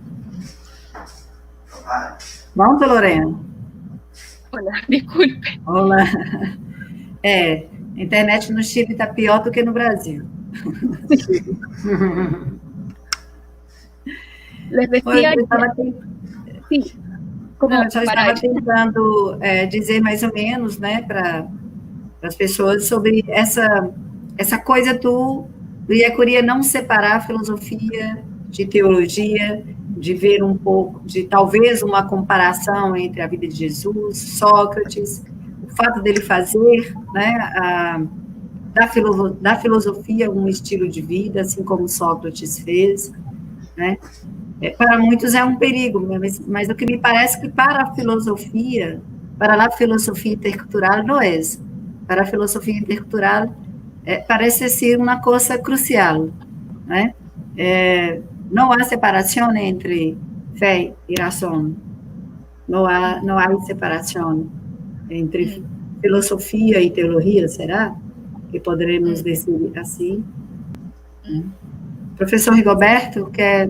Speaker 1: Volta, Lorena.
Speaker 2: Olá, desculpe.
Speaker 1: Olá. A internet no Chile está pior do que no Brasil.
Speaker 2: Les decía
Speaker 1: que... Sim. Eu só estava tentando dizer mais ou menos, né, para as pessoas sobre essa coisa do Ellacuría não separar a filosofia de teologia, de ver um pouco, de talvez uma comparação entre a vida de Jesus, Sócrates, o fato dele fazer, né, da filosofia um estilo de vida, assim como Sócrates fez, né? Para muitos é um perigo, mas o que me parece que para a filosofia intercultural não é. Para a filosofia intercultural parece ser uma coisa crucial, né? Não há separação entre fé e razão, não há separação entre filosofia e teologia, será? Que poderemos dizer assim. Professor Rigoberto, quer,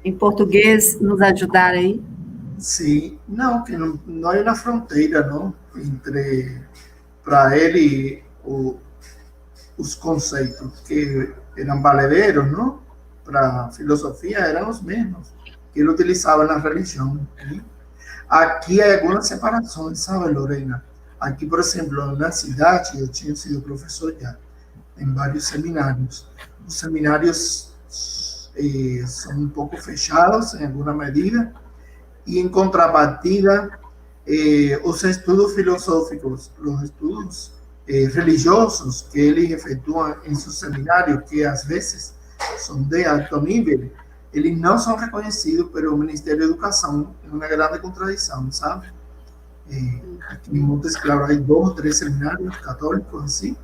Speaker 1: em português, nos ajudar aí?
Speaker 3: Sim, não, que não há uma fronteira, não, entre, para ele, os conceitos que eram valedeiros, não, para a filosofia eram os mesmos que ele utilizava na religião. ¿Sí? Aqui há algumas separações, sabe, Lorena? Aqui, por exemplo, na cidade, eu tinha sido professor já em vários seminários. Os seminários são um pouco fechados, em alguma medida, e, em contrapartida, os estudos filosóficos, os estudos religiosos que eles efetuam em seus seminários, que às vezes são de alto nível, eles não são reconhecidos pelo Ministério da Educação. É uma grande contradição, sabe? Aqui em Montes Claros há 2 ou 3 seminários católicos assim,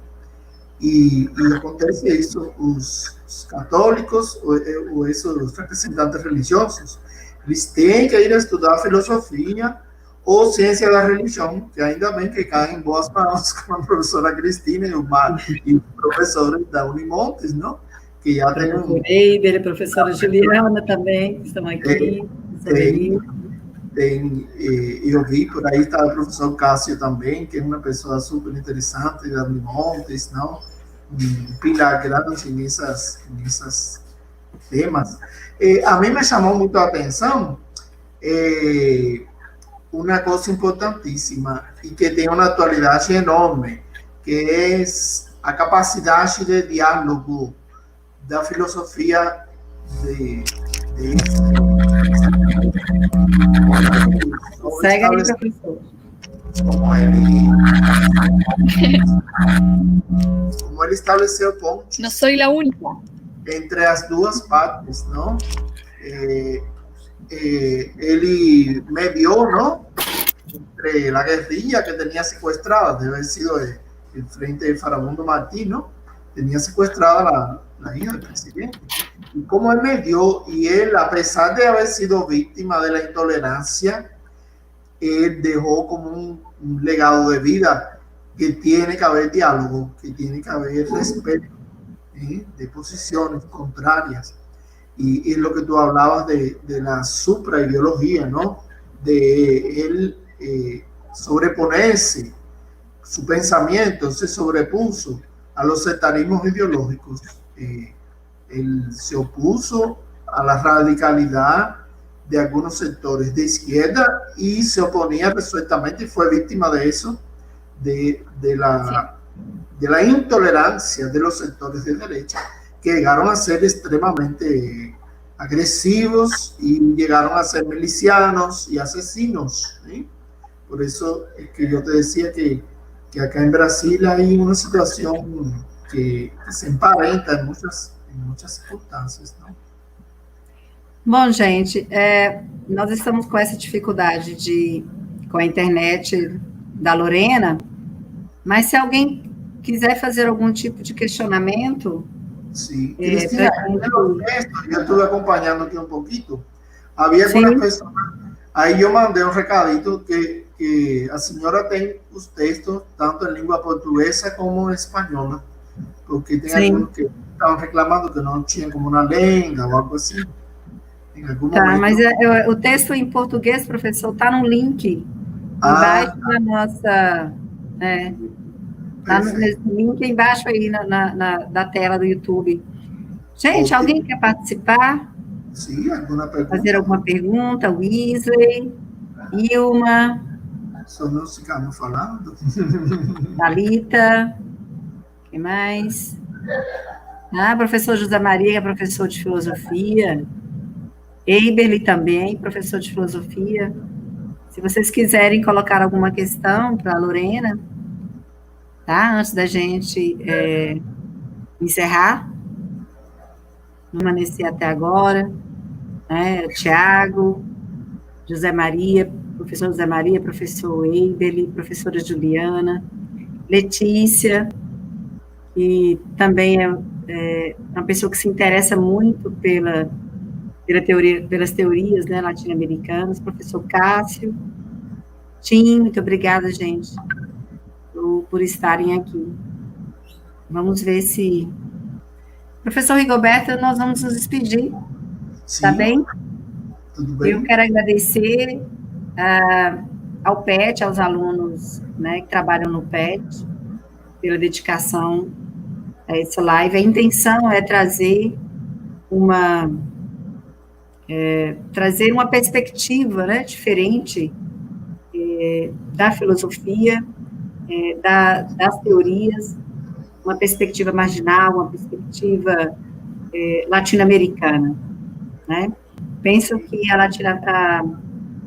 Speaker 3: e acontece isso, os católicos ou esses representantes religiosos, eles têm que ir a estudar filosofia ou ciência da religião, que ainda bem que caem em boas mãos, como a professora Cristina e os professores da Unimontes, não? Que já tem
Speaker 1: Eiber, a professora Juliana também, que estão aqui.
Speaker 3: Eu vi, por aí está o professor Cássio também, que é uma pessoa super interessante, da Unimontes, não? Um pilar grande nesses temas. A mim me chamou muito a atenção uma coisa importantíssima e que tem uma atualidade enorme, que é a capacidade de diálogo da filosofia
Speaker 1: Segue aí, professor.
Speaker 3: Como ele estabeleceu pontes.
Speaker 2: Não sou a única.
Speaker 3: Entre as duas partes, não? Ele mediou, não? Entre a guerrilha que tinha sequestrada, deve haber sido el frente de Farabundo Martí, ¿no? Tenía secuestrada la hija del presidente. Y como él medió, y él, a pesar de haber sido víctima de la intolerancia, él dejó como un legado de vida, que tiene que haber diálogo, que tiene que haber respeto de posiciones contrarias. Y es lo que tú hablabas de la supraideología, ¿no? De él sobreponerse, su pensamiento se sobrepuso a los sectarismos ideológicos. Él se opuso a la radicalidad de algunos sectores de izquierda y se oponía resueltamente y fue víctima de eso, de la intolerancia de los sectores de derecha, que llegaron a ser extremadamente agresivos y llegaron a ser milicianos y asesinos, ¿sí? Por eso es que yo te decía que acá en Brasil hay una situación que se emparenta em muitas circunstâncias, não?
Speaker 1: Bom, gente, nós estamos com essa dificuldade com a internet da Lorena, mas se alguém quiser fazer algum tipo de questionamento...
Speaker 3: Sim, Cristina, eu estive acompanhando aqui um pouquinho, havia algumas pessoas, aí eu mandei um recadito que a senhora tem os textos tanto em língua portuguesa como em espanhola, porque tem alguns que estavam reclamando que não tinha como uma lenda ou algo assim.
Speaker 1: Tá, mas o texto em português, professor, está no link embaixo da nossa... Está nesse link embaixo aí da tela do YouTube. Gente, alguém quer participar?
Speaker 3: Sim, alguma pergunta?
Speaker 1: Fazer alguma pergunta? Weasley, Ilma...
Speaker 3: Só nós ficamos falando.
Speaker 1: Thalita, quem mais? Professor José Maria, que é professor de filosofia. Eiberly também, professor de filosofia. Se vocês quiserem colocar alguma questão para a Lorena, tá? Antes da gente encerrar, permanecer até agora, né? Tiago, José Maria, professor José Maria, professor Eiberly, professora Juliana, Letícia, que também é uma pessoa que se interessa muito pelas teorias, né, latino-americanas, professor Cássio, Tim, muito obrigada, gente, por estarem aqui. Vamos ver se... Professor Rigoberto, nós vamos nos despedir,
Speaker 3: Sim,
Speaker 1: tá bem?
Speaker 3: Tudo bem.
Speaker 1: Eu quero agradecer ao PET, aos alunos, né, que trabalham no PET, pela dedicação a essa live. A intenção é trazer uma perspectiva, né, diferente da filosofia, das teorias, uma perspectiva marginal, uma perspectiva latino-americana, né? Penso que a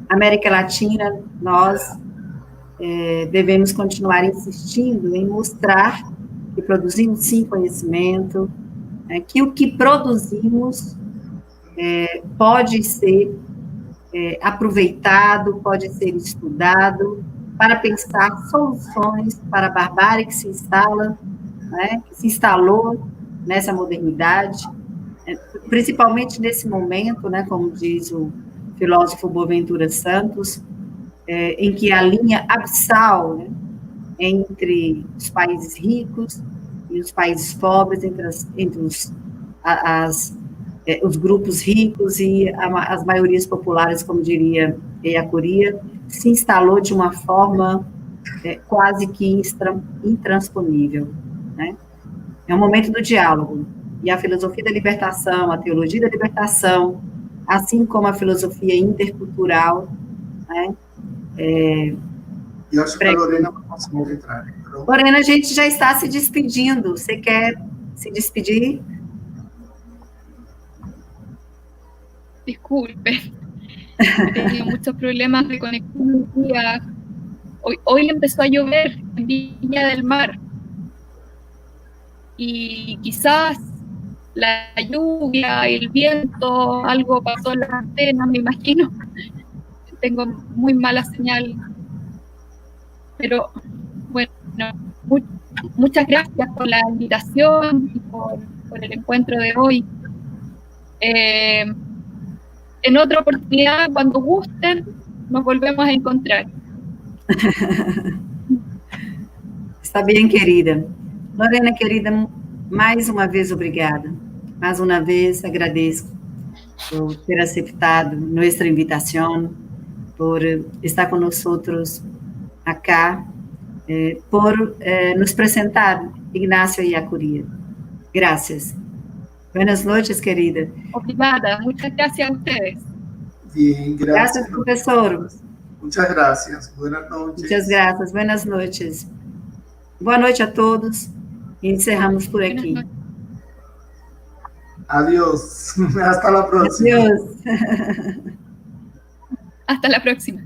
Speaker 1: América Latina, nós devemos continuar insistindo em mostrar que produzimos, sim, conhecimento, que o que produzimos pode ser aproveitado, pode ser estudado para pensar soluções para a barbárie que se instala, né, que se instalou nessa modernidade, principalmente nesse momento, né, como diz o filósofo Boaventura Santos, em que a linha abissal, né, entre os países ricos e os países pobres, entre os grupos ricos e as maiorias populares, como diria Eyacuria, se instalou de uma forma quase que intransponível, né? É um momento do diálogo, e a filosofia da libertação, a teologia da libertação, assim como a filosofia intercultural, né?
Speaker 3: Eu acho que a Lorena vai conseguir entrar.
Speaker 1: Lorena, a gente já está se despedindo. Você quer se despedir?
Speaker 2: Disculpe, he tenido muchos problemas de conexión hoy día. Hoy empezó a llover en Viña del Mar y quizás la lluvia, el viento, algo pasó en la antena, me imagino. Tengo muy mala señal, pero bueno, muchas gracias por la invitación y por el encuentro de hoy. En otra oportunidad, cuando gusten, nos volvemos a encontrar.
Speaker 1: Está bem, querida. Lorena, querida, mais uma vez obrigada. Mais uma vez agradeço por ter aceitado nossa invitação, por estar com nós acá, por nos apresentar Ignacio Eyacuria. Gracias. Buenas noches, querida.
Speaker 2: Obrigada, muchas gracias a ustedes.
Speaker 3: Bien, gracias.
Speaker 1: Gracias, professor.
Speaker 3: Muchas gracias. Buenas noches.
Speaker 1: Muchas gracias. Buenas noches. Boa noite a todos. E encerramos por aqui.
Speaker 3: Adiós. Hasta la próxima.
Speaker 1: Adiós.
Speaker 2: Hasta la próxima.